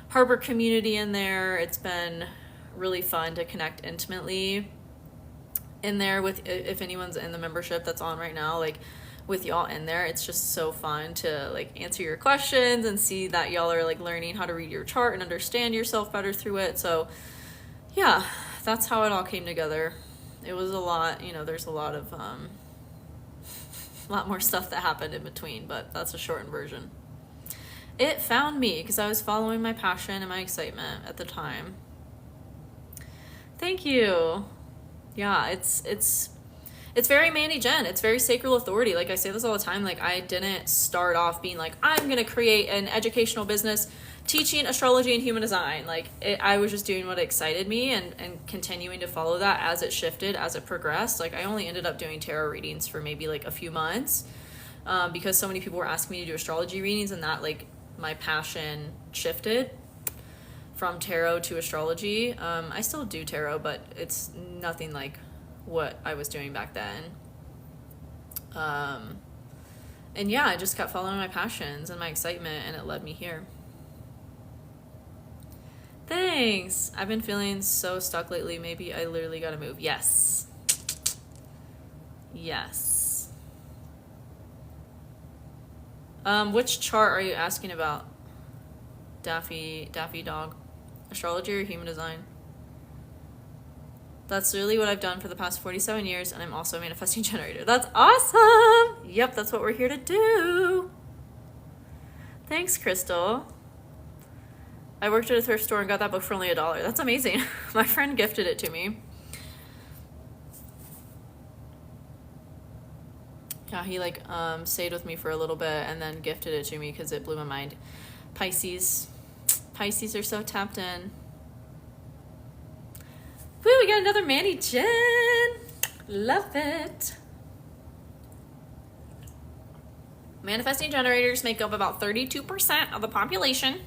harbor community in there. It's been really fun to connect intimately in there with, if anyone's in the membership that's on right now, like with y'all in there. It's just so fun to like answer your questions and see that y'all are like learning how to read your chart and understand yourself better through it. So yeah, that's how it all came together. It was a lot, you know, there's a lot of a lot more stuff that happened in between, but that's a shortened version. It found me because I was following my passion and my excitement at the time. Thank you. Yeah, it's very Manny Jen. It's very sacral authority. Like I say this all the time. Like I didn't start off being like, I'm going to create an educational business teaching astrology and human design. Like I was just doing what excited me and continuing to follow that as it shifted, as it progressed. Like I only ended up doing tarot readings for maybe like a few months because so many people were asking me to do astrology readings, and that like my passion shifted from tarot to astrology. I still do tarot, but it's nothing like what I was doing back then. And yeah, I just kept following my passions and my excitement, and it led me here. Thanks. I've been feeling so stuck lately. Maybe I literally gotta move. Yes. Yes. Which chart are you asking about? Daffy Dog. Astrology or human design? That's really what I've done for the past 47 years, and I'm also a manifesting generator. That's awesome! Yep, that's what we're here to do. Thanks, Crystal. I worked at a thrift store and got that book for only $1. That's amazing. My friend gifted it to me. Yeah, he like stayed with me for a little bit and then gifted it to me because it blew my mind. Pisces are so tapped in. Woo, we got another Manny Jen. Love it. Manifesting generators make up about 32% of the population.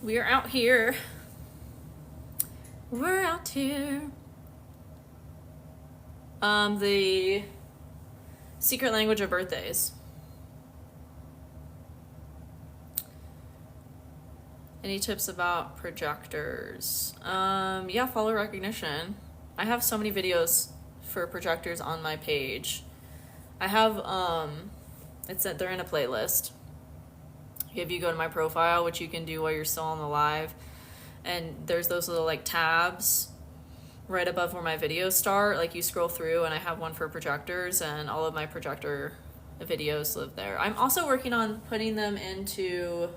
We are out here. We're out here. The secret language of birthdays. Any tips about projectors? Yeah, follow recognition. I have so many videos for projectors on my page. I have, they're in a playlist. If you go to my profile, which you can do while you're still on the live, and there's those little like tabs right above where my videos start. Like you scroll through, and I have one for projectors, and all of my projector videos live there. I'm also working on putting them into...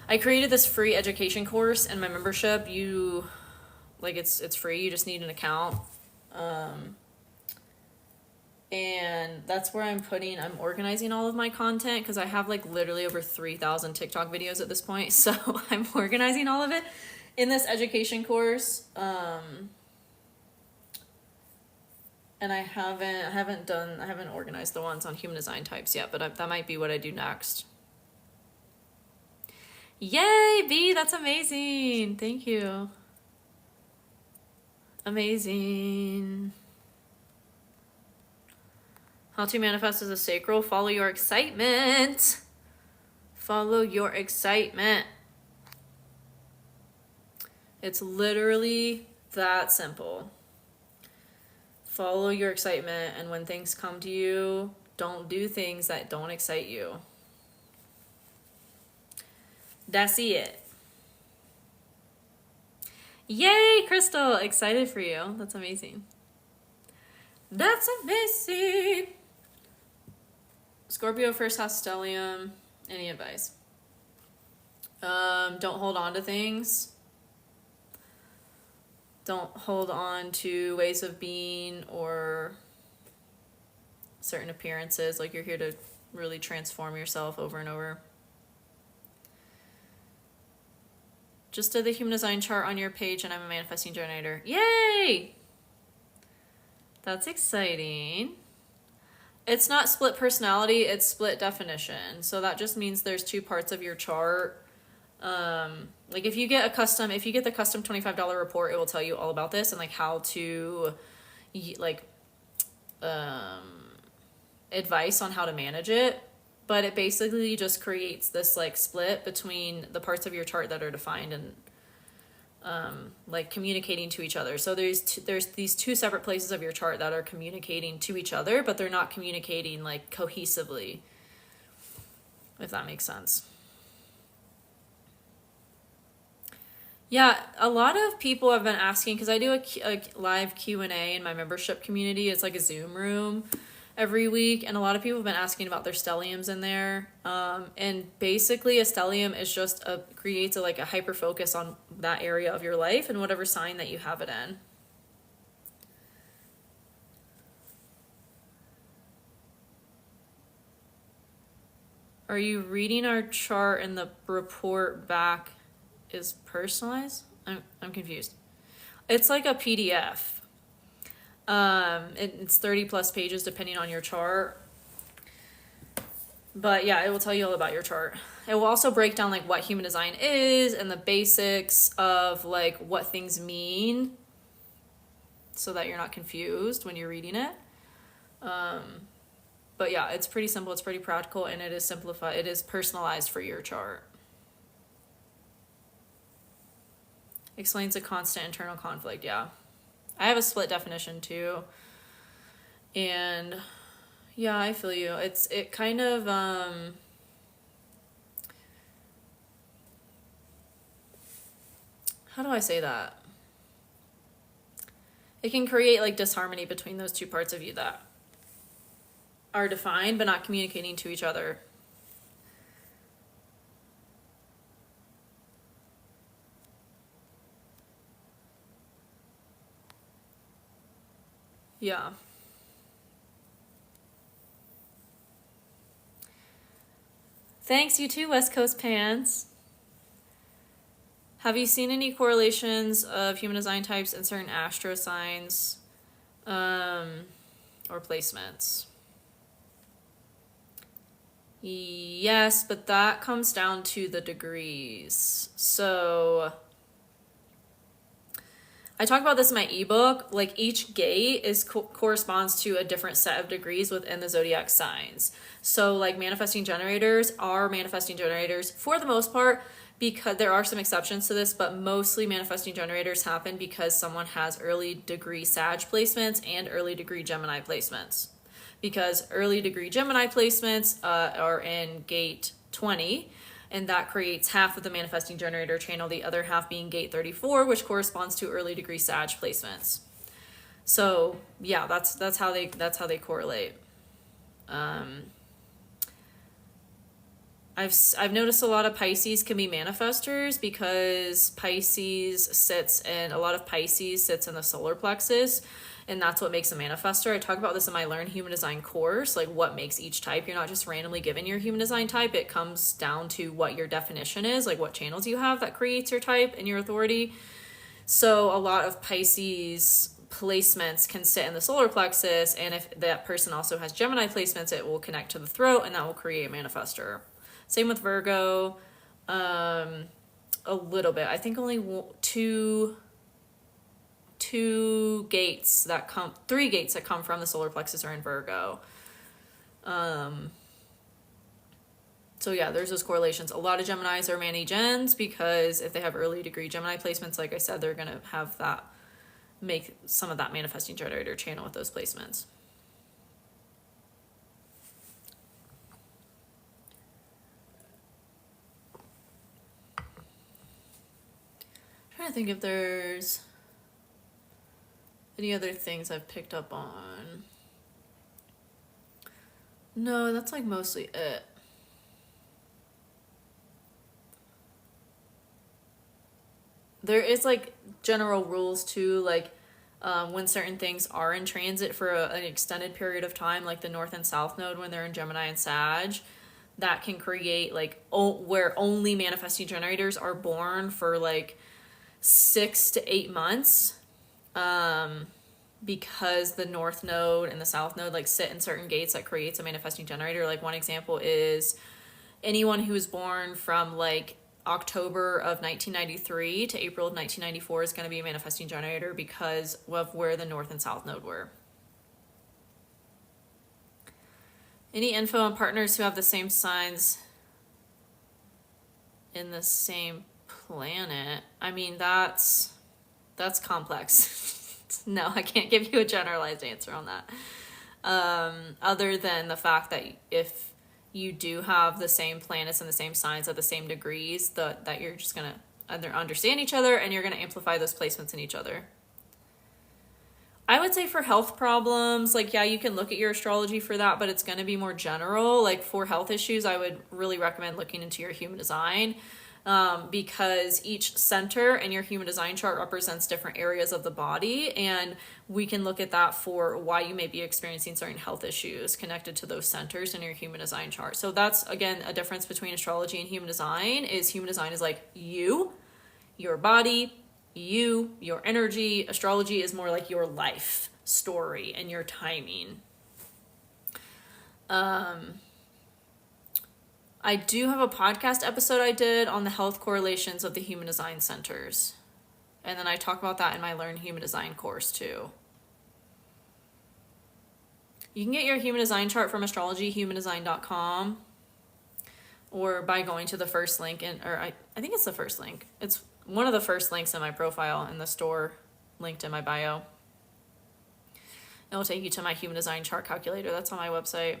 I created this free education course in my membership. It's free. You just need an account. And that's where I'm organizing all of my content because I have like literally over 3,000 TikTok videos at this point. So I'm organizing all of it in this education course. And I haven't organized the ones on human design types yet, but that might be what I do next. Yay, B, that's amazing. Thank you. Amazing. How to manifest as a sacral. Follow your excitement. Follow your excitement. It's literally that simple. Follow your excitement, and when things come to you, don't do things that don't excite you. That's it. Yay, Crystal! Excited for you. That's amazing. That's amazing. Scorpio first house stellium. Any advice? Don't hold on to things. Don't hold on to ways of being or certain appearances. Like you're here to really transform yourself over and over. Just did the human design chart on your page, and I'm a manifesting generator. Yay! That's exciting. It's not split personality, it's split definition. So that just means there's two parts of your chart. Like if you get the custom $25 report, it will tell you all about this and like how to like advice on how to manage it. But it basically just creates this like split between the parts of your chart that are defined and like communicating to each other. So there's these two separate places of your chart that are communicating to each other, but they're not communicating like cohesively, if that makes sense. Yeah, a lot of people have been asking, because I do a live Q&A in my membership community. It's like a Zoom room every week, and a lot of people have been asking about their stelliums in there. And basically a stellium is just creates a hyper focus on that area of your life and whatever sign that you have it in. Are you reading our chart and the report back is personalized? I'm confused. It's like a PDF. It's 30 plus pages depending on your chart. But yeah, it will tell you all about your chart. It will also break down like what human design is and the basics of like what things mean, so that you're not confused when you're reading it. But yeah, it's pretty simple, it's pretty practical, and it is simplified. It is personalized for your chart. Explains a constant internal conflict, yeah. I have a split definition too. And yeah, I feel you. It kind of how do I say that? It can create like disharmony between those two parts of you that are defined but not communicating to each other. Yeah. Thanks, you too, West Coast Pants. Have you seen any correlations of human design types and certain astro signs or placements? Yes, but that comes down to the degrees. So I talk about this in my ebook. Like each gate corresponds to a different set of degrees within the zodiac signs. So like manifesting generators are manifesting generators for the most part, because there are some exceptions to this, but mostly manifesting generators happen because someone has early degree Sag placements and early degree Gemini placements. Because early degree Gemini placements are in gate 20, and that creates half of the manifesting generator channel, the other half being gate 34, which corresponds to early degree Sag placements. So yeah, that's how they correlate. I've noticed a lot of Pisces can be manifestors because a lot of Pisces sits in the solar plexus, and that's what makes a manifestor. I talk about this in my Learn Human Design course, like what makes each type. You're not just randomly given your human design type. It comes down to what your definition is, like what channels you have that creates your type and your authority. So a lot of Pisces placements can sit in the solar plexus, and if that person also has Gemini placements, it will connect to the throat, and that will create a manifestor. Same with Virgo, a little bit. I think only three gates that come from the solar plexus are in Virgo. So yeah, there's those correlations. A lot of Geminis are Mani-Gens because if they have early degree Gemini placements, like I said, they're going to have that, make some of that manifesting generator channel with those placements. I'm trying to think if there's any other things I've picked up on. No, that's like mostly it. There is like general rules too, like when certain things are in transit for an extended period of time, like the North and South Node when they're in Gemini and Sag, that can create like where only manifesting generators are born for like 6 to 8 months. because the north node and the south node like sit in certain gates that creates a manifesting generator. Like one example is anyone who was born from like October of 1993 to April of 1994 is going to be a manifesting generator because of where the north and south node were. Any info on partners who have the same signs in the same planet? I mean, that's complex. No, I can't give you a generalized answer on that. Other than the fact that if you do have the same planets and the same signs at the same degrees, that you're just going to understand each other and you're going to amplify those placements in each other. I would say for health problems, like, yeah, you can look at your astrology for that, but it's going to be more general. Like for health issues, I would really recommend looking into your human design, because each center in your human design chart represents different areas of the body. And we can look at that for why you may be experiencing certain health issues connected to those centers in your human design chart. So that's, again, a difference between astrology and human design is like you, your body, your energy. Astrology is more like your life story and your timing. I do have a podcast episode I did on the health correlations of the human design centers. And then I talk about that in my Learn Human Design course too. You can get your human design chart from astrologyhumandesign.com or by going to the first link I think it's the first link. It's one of the first links in my profile in the store linked in my bio. It'll take you to my human design chart calculator. That's on my website.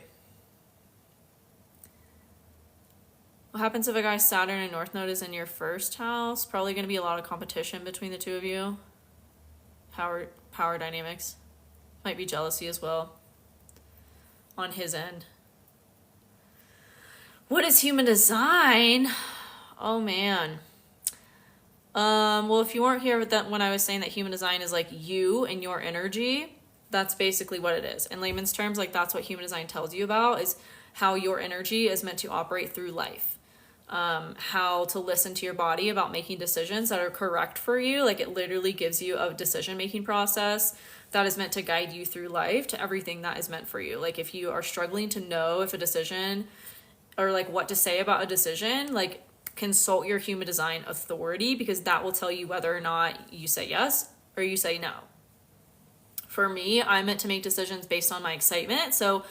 What happens if a guy's Saturn and North Node is in your first house? Probably going to be a lot of competition between the two of you. Power dynamics. Might be jealousy as well on his end. What is human design? Oh, man. Well, if you weren't here with that when I was saying that human design is like you and your energy, that's basically what it is. In layman's terms, like that's what human design tells you about, is how your energy is meant to operate through life. How to listen to your body about making decisions that are correct for you. Like it literally gives you a decision-making process that is meant to guide you through life to everything that is meant for you. Like if you are struggling to know if a decision or like what to say about a decision, like consult your human design authority, because that will tell you whether or not you say yes or you say no. For me, I'm meant to make decisions based on my excitement. So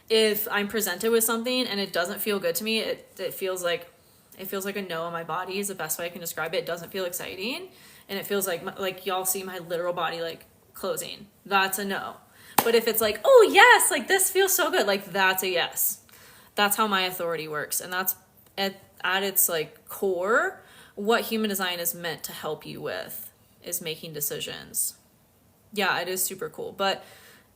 if I'm presented with something and it doesn't feel good to me, it feels like a no in my body is the best way I can describe it. It doesn't feel exciting. And it feels like y'all see my literal body like closing. That's a no. But if it's like, oh yes, like this feels so good, like that's a yes. That's how my authority works. And that's at its like core, what human design is meant to help you with is making decisions. Yeah, it is super cool. But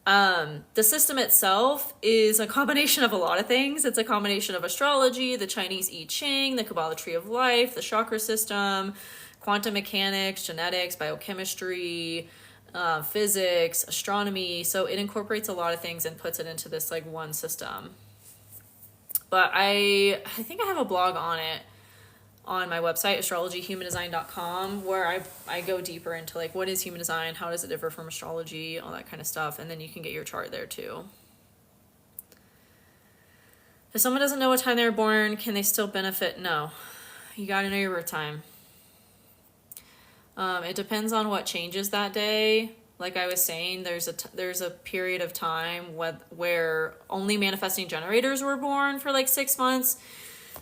the system itself is a combination of a lot of things. It's a combination of astrology, the Chinese I Ching, the Kabbalah tree of life, the chakra system, quantum mechanics, genetics, biochemistry, physics, astronomy. So it incorporates a lot of things and puts it into this like one system. But I think I have a blog on it on my website, astrologyhumandesign.com, where I go deeper into like what is human design, how does it differ from astrology, all that kind of stuff, and then you can get your chart there too. If someone doesn't know what time they were born, can they still benefit? No. You got to know your birth time. It depends on what changes that day. Like I was saying, there's a period of time where only manifesting generators were born for like 6 months.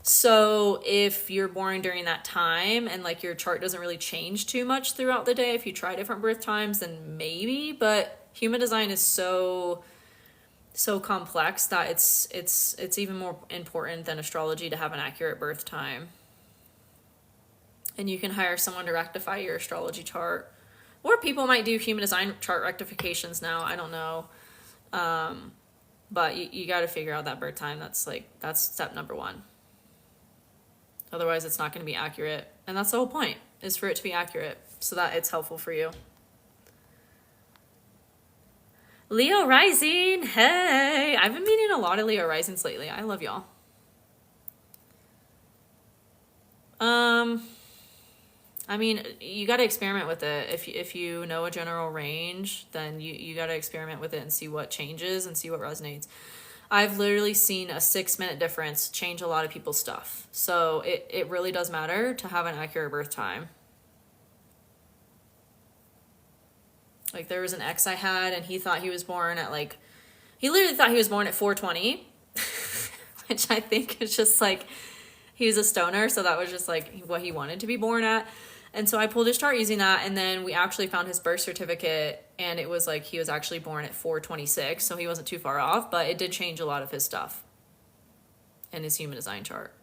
So if you're born during that time and like your chart doesn't really change too much throughout the day, if you try different birth times, then maybe. But human design is so complex that it's even more important than astrology to have an accurate birth time. And you can hire someone to rectify your astrology chart. Or people might do human design chart rectifications now. I don't know. But you got to figure out that birth time. That's step number one. Otherwise, it's not going to be accurate. And that's the whole point, is for it to be accurate so that it's helpful for you. Leo rising. Hey, I've been meeting a lot of Leo risings lately. I love y'all. I mean, you got to experiment with it. If you know a general range, then you got to experiment with it and see what changes and see what resonates. I've literally seen a 6-minute difference change a lot of people's stuff. So it really does matter to have an accurate birth time. Like, there was an ex I had, and he thought he was born at like, he literally thought he was born at 4:20, which I think is just like, he was a stoner, so that was just like what he wanted to be born at. And so I pulled his chart using that, and then we actually found his birth certificate, and it was like he was actually born at 4:26, so he wasn't too far off, but it did change a lot of his stuff in his human design chart.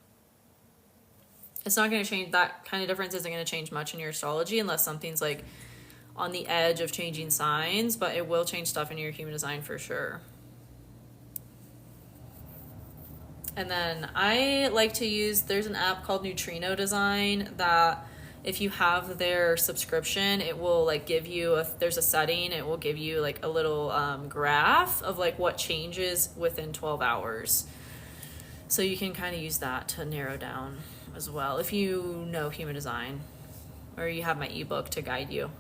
It's not going to change, that kind of difference isn't going to change much in your astrology unless something's like on the edge of changing signs, but it will change stuff in your human design for sure. And then I like to use, there's an app called Neutrino Design that if you have their subscription, it will like give you there's a setting, it will give you like a little graph of like what changes within 12 hours. So you can kind of use that to narrow down as well if you know human design, or you have my ebook to guide you.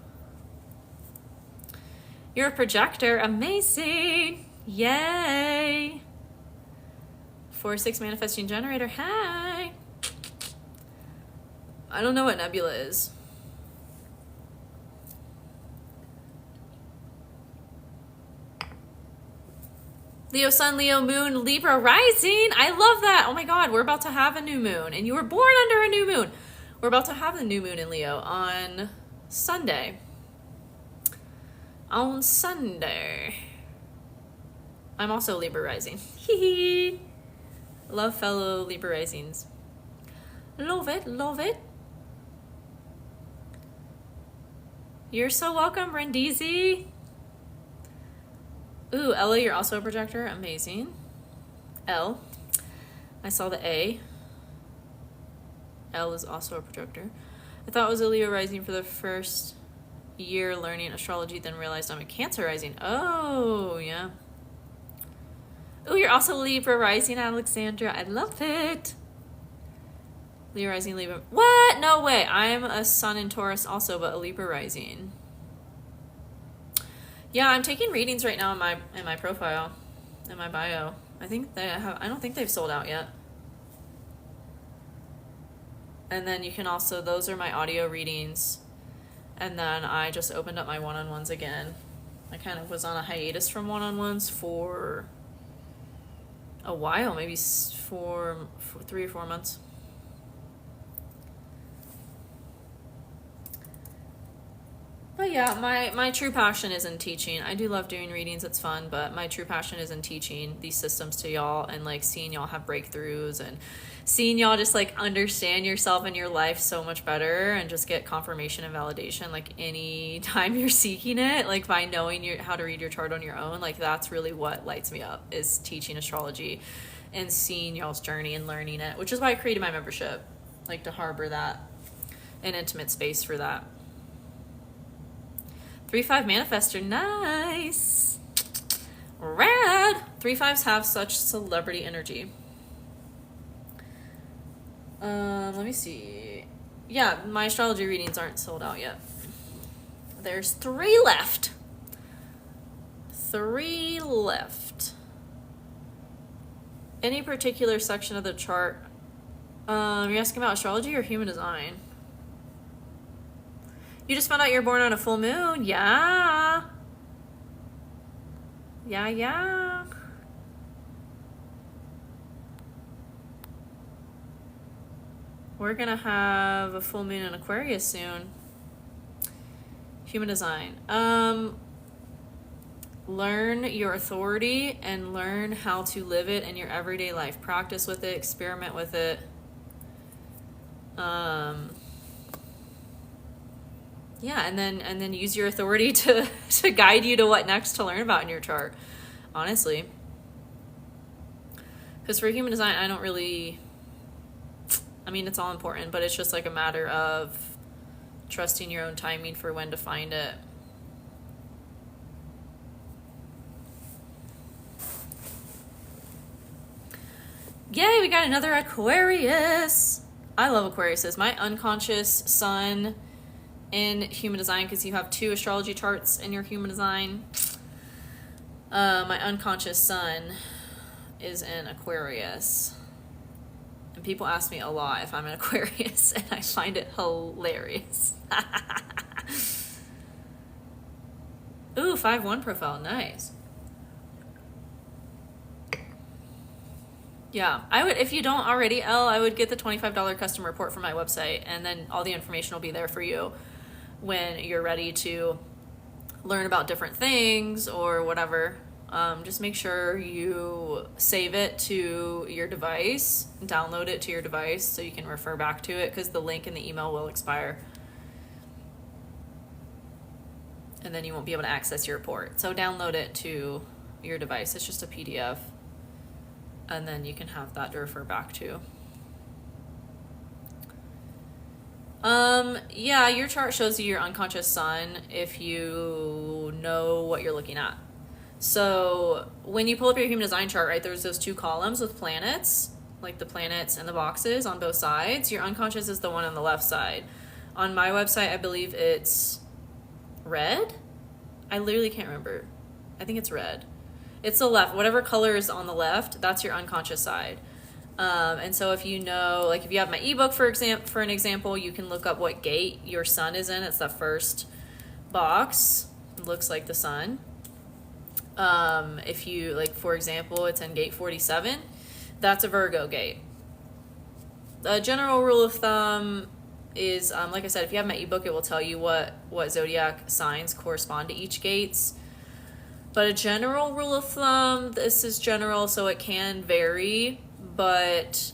You're a projector. Amazing. Yay. 4/6 manifesting generator. Hi. I don't know what nebula is. Leo sun, Leo moon, Libra rising. I love that. Oh my God, we're about to have a new moon, and you were born under a new moon. We're about to have the new moon in Leo on Sunday. On Sunday. I'm also Libra rising. Hee. Love fellow Libra risings. Love it, love it. You're so welcome, Rendizi. Ooh, Ella, you're also a projector. Amazing. L. I saw the A. L is also a projector. I thought it was a Leo rising for the first year learning astrology, then realized I'm a Cancer rising. Oh, yeah. Oh, you're also Libra rising, Alexandra. I love it. Leo rising, Libra. What? No way. I'm a Sun in Taurus also, but a Libra rising. Yeah, I'm taking readings right now in my profile, in my bio. I don't think they've sold out yet. And then you can also, those are my audio readings. And then I just opened up my one-on-ones again. I kind of was on a hiatus from one-on-ones for a while, maybe for 3 or 4 months. But yeah, my true passion is in teaching. I do love doing readings, it's fun, but my true passion is in teaching these systems to y'all and like seeing y'all have breakthroughs and seeing y'all just like understand yourself and your life so much better and just get confirmation and validation like any time you're seeking it, like by knowing how to read your chart on your own. Like that's really what lights me up, is teaching astrology and seeing y'all's journey and learning it, which is why I created my membership, like to harbor that, an intimate space for that. 3/5 manifester, nice. Rad. 3/5s have such celebrity energy. Let me see. Yeah, my astrology readings aren't sold out yet. There's 3 left. 3 left. Any particular section of the chart? You're asking about astrology or human design? You just found out you're born on a full moon? Yeah. Yeah. We're gonna have a full moon in Aquarius soon. Human design. Learn your authority and learn how to live it in your everyday life. Practice with it, experiment with it. Yeah, and then use your authority to guide you to what next to learn about in your chart, honestly. Because for human design, it's all important, but it's just like a matter of trusting your own timing for when to find it. Yay, we got another Aquarius. I love Aquariuses. My unconscious sun in human design because you have 2 astrology charts in your human design. My unconscious sun is in Aquarius. And people ask me a lot if I'm an Aquarius, and I find it hilarious. Ooh, 5-1 profile, nice. Yeah, I would, if you don't already, Elle, I would get the $25 custom report from my website, and then all the information will be there for you when you're ready to learn about different things or whatever. Just make sure you save it to your device, download it to your device so you can refer back to it, because the link in the email will expire. And then you won't be able to access your report. So download it to your device. It's just a PDF. And then you can have that to refer back to. Yeah, your chart shows you your unconscious sun if you know what you're looking at. So when you pull up your human design chart, right, there's those 2 columns with planets, like the planets and the boxes on both sides. Your unconscious is the one on the left side. On my website, I believe it's red. I literally can't remember. I think it's red. It's the left. Whatever color is on the left, that's your unconscious side. And so if you know, like if you have my ebook, for an example, you can look up what gate your sun is in. It's the first box. It looks like the sun. If you, like, for example, it's in gate 47, that's a Virgo gate. A general rule of thumb is, like I said, if you have my ebook, it will tell you what zodiac signs correspond to each gates. But a general rule of thumb, this is general, so it can vary, but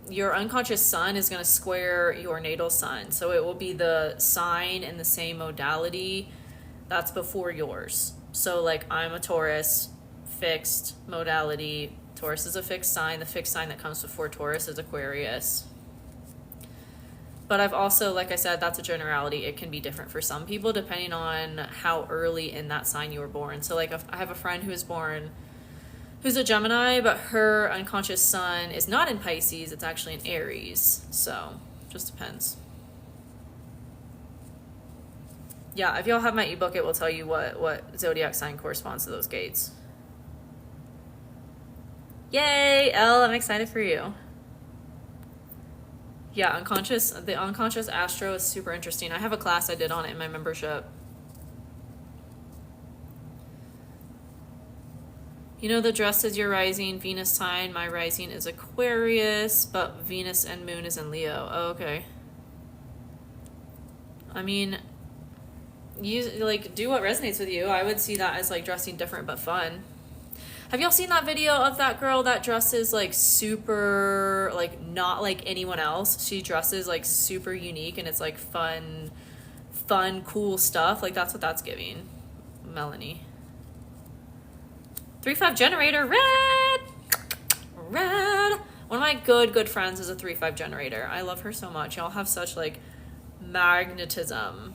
your unconscious sun is going to square your natal sun. So it will be the sign in the same modality that's before yours. So like I'm a Taurus, fixed modality. Taurus is a fixed sign. The fixed sign that comes before Taurus is Aquarius. But I've also, like I said, that's a generality. It can be different for some people depending on how early in that sign you were born. So like I have a friend who's a Gemini, but her unconscious sun is not in Pisces. It's actually in Aries. So just depends. Yeah, if y'all have my ebook, it will tell you what zodiac sign corresponds to those gates. Yay, Elle, I'm excited for you. Yeah, the unconscious astro is super interesting. I have a class I did on it in my membership. You know, the dress is your rising Venus sign. My rising is Aquarius, but Venus and moon is in Leo. Oh, okay. I mean, you like do what resonates with you. I would see that as like dressing different but fun. Have y'all seen that video of that girl that dresses like super, like not like anyone else? She dresses like super unique and it's like fun, cool stuff. Like that's what that's giving. Melanie. 3-5 generator, red. One of my good friends is a 3-5 generator. I love her so much. Y'all have such like magnetism.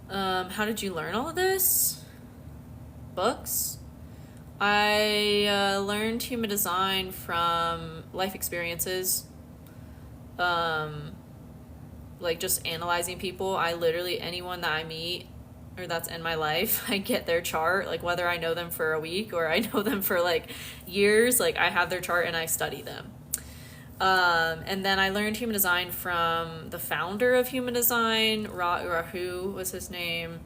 How did you learn all of this? Books. I learned human design from life experiences. Like just analyzing people. I literally, anyone that I meet or that's in my life, I get their chart, like whether I know them for a week or I know them for like years, like I have their chart and I study them. And then I learned human design from the founder of human design, Rahu was his name.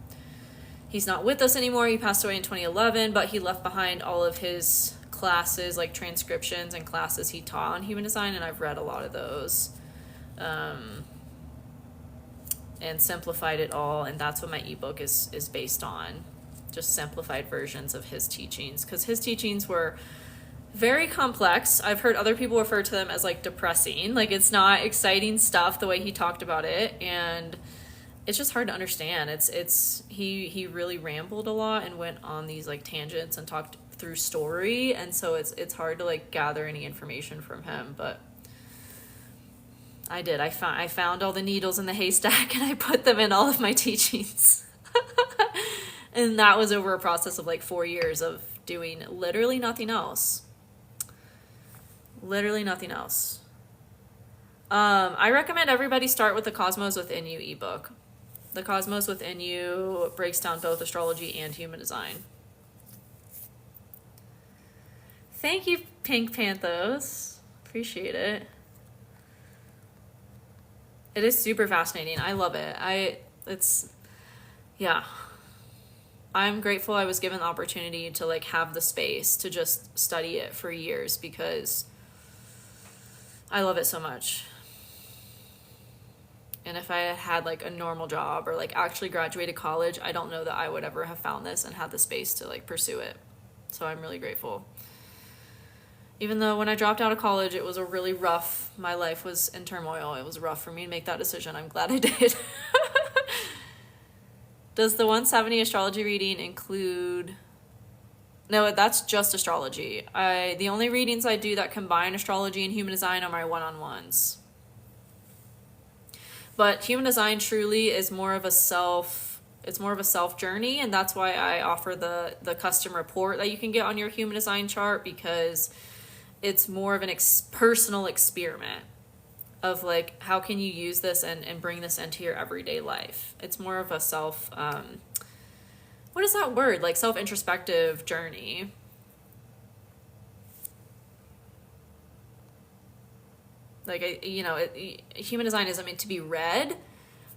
He's not with us anymore. He passed away in 2011, but he left behind all of his classes, like transcriptions and classes he taught on human design, and I've read a lot of those. And simplified it all, and that's what my ebook is based on. Just simplified versions of his teachings, because his teachings were very complex. I've heard other people refer to them as like depressing, like it's not exciting stuff the way he talked about it, and it's just hard to understand. He really rambled a lot and went on these like tangents and talked through story, and so it's hard to like gather any information from him, but I did. I found all the needles in the haystack and I put them in all of my teachings. And that was over a process of like 4 years of doing literally nothing else. Literally nothing else. I recommend everybody start with the Cosmos Within You ebook. The Cosmos Within You breaks down both astrology and human design. Thank you, Pink Panthos. Appreciate it. It is super fascinating. I love it. Yeah. I'm grateful I was given the opportunity to like have the space to just study it for years because I love it so much. And if I had had like a normal job or like actually graduated college, I don't know that I would ever have found this and had the space to like pursue it. So I'm really grateful. Even though when I dropped out of college, it was my life was in turmoil. It was rough for me to make that decision. I'm glad I did. Does the 170 astrology reading include... No, that's just astrology. The only readings I do that combine astrology and human design are my one-on-ones. But human design truly is more of a self journey, and that's why I offer the custom report that you can get on your human design chart, because it's more of an personal experiment of like, how can you use this and bring this into your everyday life? It's more of a what is that word? Like self-introspective journey. Like, human design isn't meant to be read,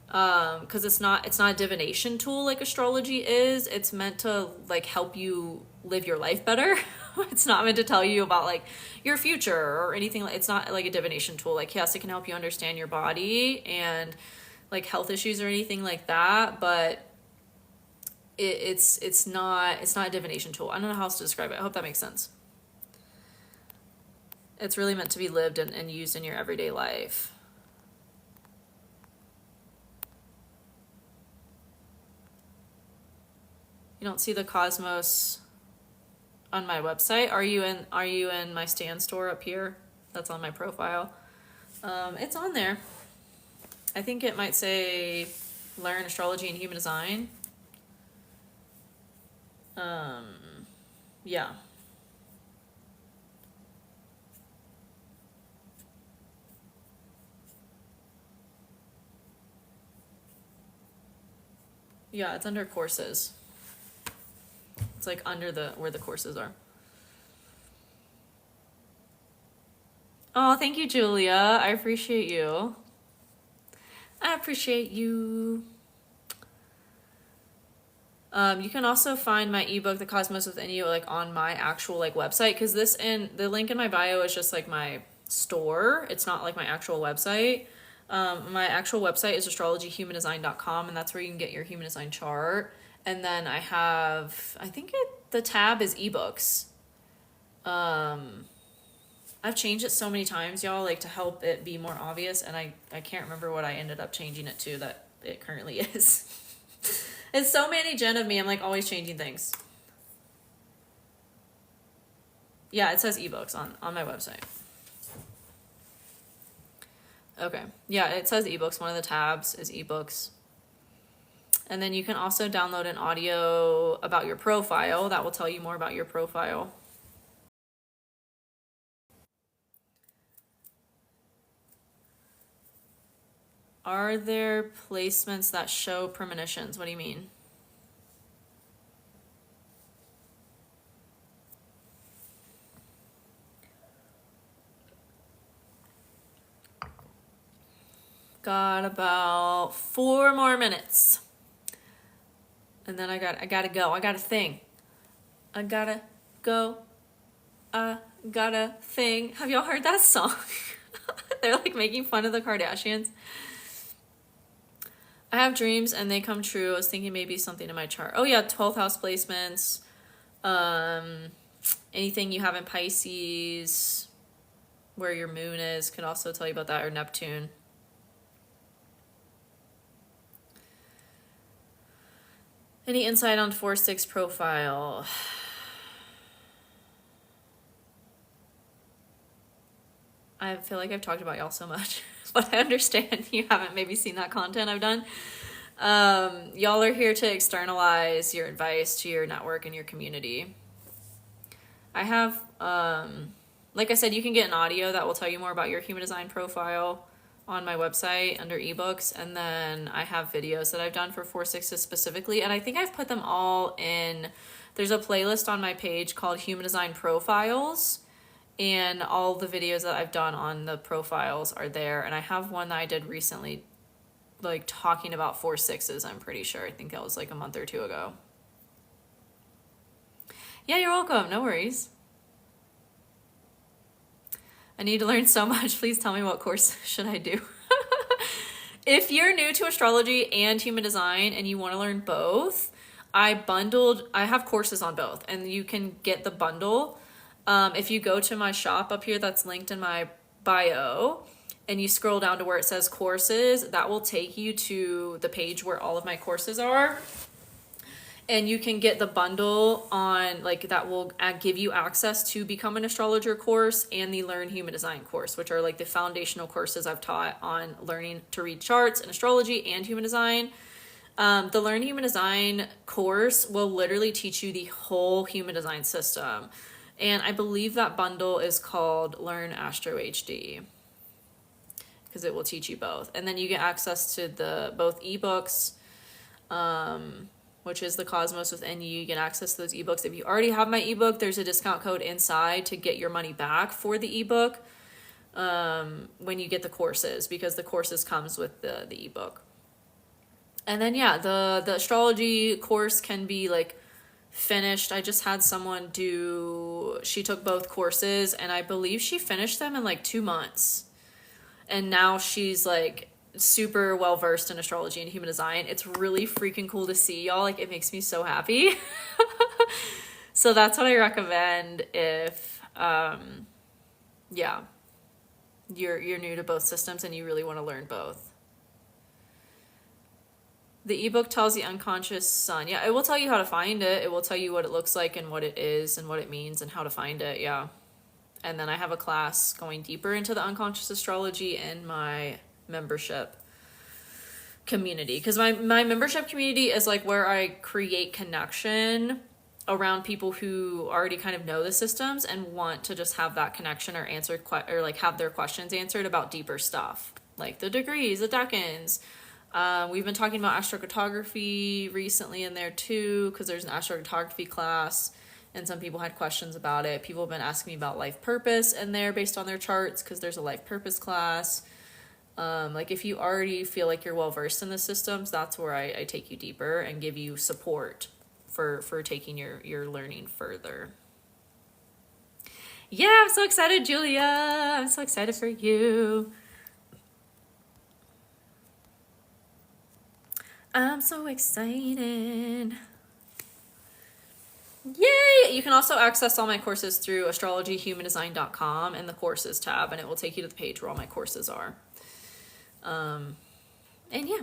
because it's not a divination tool like astrology is. It's meant to like help you live your life better. It's not meant to tell you about like your future or anything. It's not like a divination tool. Like, yes, it can help you understand your body and like health issues or anything like that, but it's not a divination tool. I don't know how else to describe it. I hope that makes sense. It's really meant to be lived and used in your everyday life. You don't see the Cosmos on my website. Are you in my Stan store up here? That's on my profile. It's on there. I think it might say Learn Astrology and Human Design. Yeah. Yeah, it's under courses. It's like under where the courses are. Oh, thank you, Julia. I appreciate you. I appreciate you. You can also find my ebook, The Cosmos Within You, like on my actual like website, because the link in my bio is just like my store. It's not like my actual website. My actual website is astrologyhumandesign.com, and that's where you can get your human design chart. And then I have, the tab is ebooks. I've changed it so many times, y'all, like to help it be more obvious, and I can't remember what I ended up changing it to that it currently is. It's so Manny-Gen of me, I'm like always changing things. Yeah, it says ebooks on my website. Okay, yeah, it says ebooks. One of the tabs is ebooks. And then you can also download an audio about your profile that will tell you more about your profile. Are there placements that show premonitions? What do you mean? Got about 4 more minutes. And then I gotta go. I got a thing. I gotta go. I got a thing. Have y'all heard that song? They're like making fun of the Kardashians. I have dreams and they come true. I was thinking maybe something in my chart. Oh yeah, 12th house placements. Anything you have in Pisces, where your moon is, could also tell you about that, or Neptune. Any insight on 4-6 profile? I feel like I've talked about y'all so much, but I understand you haven't maybe seen that content I've done. Y'all are here to externalize your advice to your network and your community. I have, like I said, you can get an audio that will tell you more about your human design profile. on my website under ebooks, and then I have videos that I've done for 4/6s specifically, and I think I've put them all in. There's a playlist on my page called Human Design Profiles, and all the videos that I've done on the profiles are there. And I have one that I did recently, like talking about 4/6s, I'm pretty sure. I think that was like a month or two ago. Yeah, you're welcome. No worries. I need to learn so much. Please tell me what course should I do. If you're new to astrology and human design and you want to learn both, I have courses on both, and you can get the bundle. If you go to my shop up here that's linked in my bio, and you scroll down to where it says courses, that will take you to the page where all of my courses are. And you can get the bundle on, like, that will give you access to Become an Astrologer course and the Learn Human Design course, which are like the foundational courses I've taught on learning to read charts and astrology and human design. The Learn Human Design course will literally teach you the whole human design system. And I believe that bundle is called Learn Astro HD, because it will teach you both. And then you get access to both ebooks, which is the Cosmos Within You. You get access to those ebooks. If you already have my ebook, there's a discount code inside to get your money back for the ebook when you get the courses, because the courses comes with the ebook. And then, yeah, the astrology course can be like finished. I just had someone she took both courses, and I believe she finished them in like 2 months. And now she's like super well versed in astrology and human design. It's really freaking cool to see, y'all. Like, it makes me so happy. So that's what I recommend if you're new to both systems and you really want to learn both. The ebook tells the unconscious sun. Yeah, it will tell you how to find it. It will tell you what it looks like and what it is and what it means and how to find it. Yeah. And then I have a class going deeper into the unconscious astrology in my membership community, because my membership community is like where I create connection around people who already kind of know the systems and want to just have that connection or like have their questions answered about deeper stuff, like the degrees, the decans. We've been talking about astrocartography recently in there too, because there's an astrocartography class and some people had questions about it. People have been asking me about life purpose in there based on their charts, because there's a life purpose class. Like, if you already feel like you're well versed in the systems, that's where I take you deeper and give you support for taking your learning further. Yeah, I'm so excited, Julia. I'm so excited for you. I'm so excited. Yay! You can also access all my courses through astrologyhumandesign.com and the courses tab, and it will take you to the page where all my courses are. And yeah,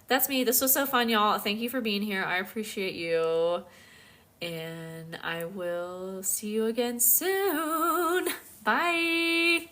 that's me. This was so fun, y'all. Thank you for being here. I appreciate you, and I will see you again soon. Bye.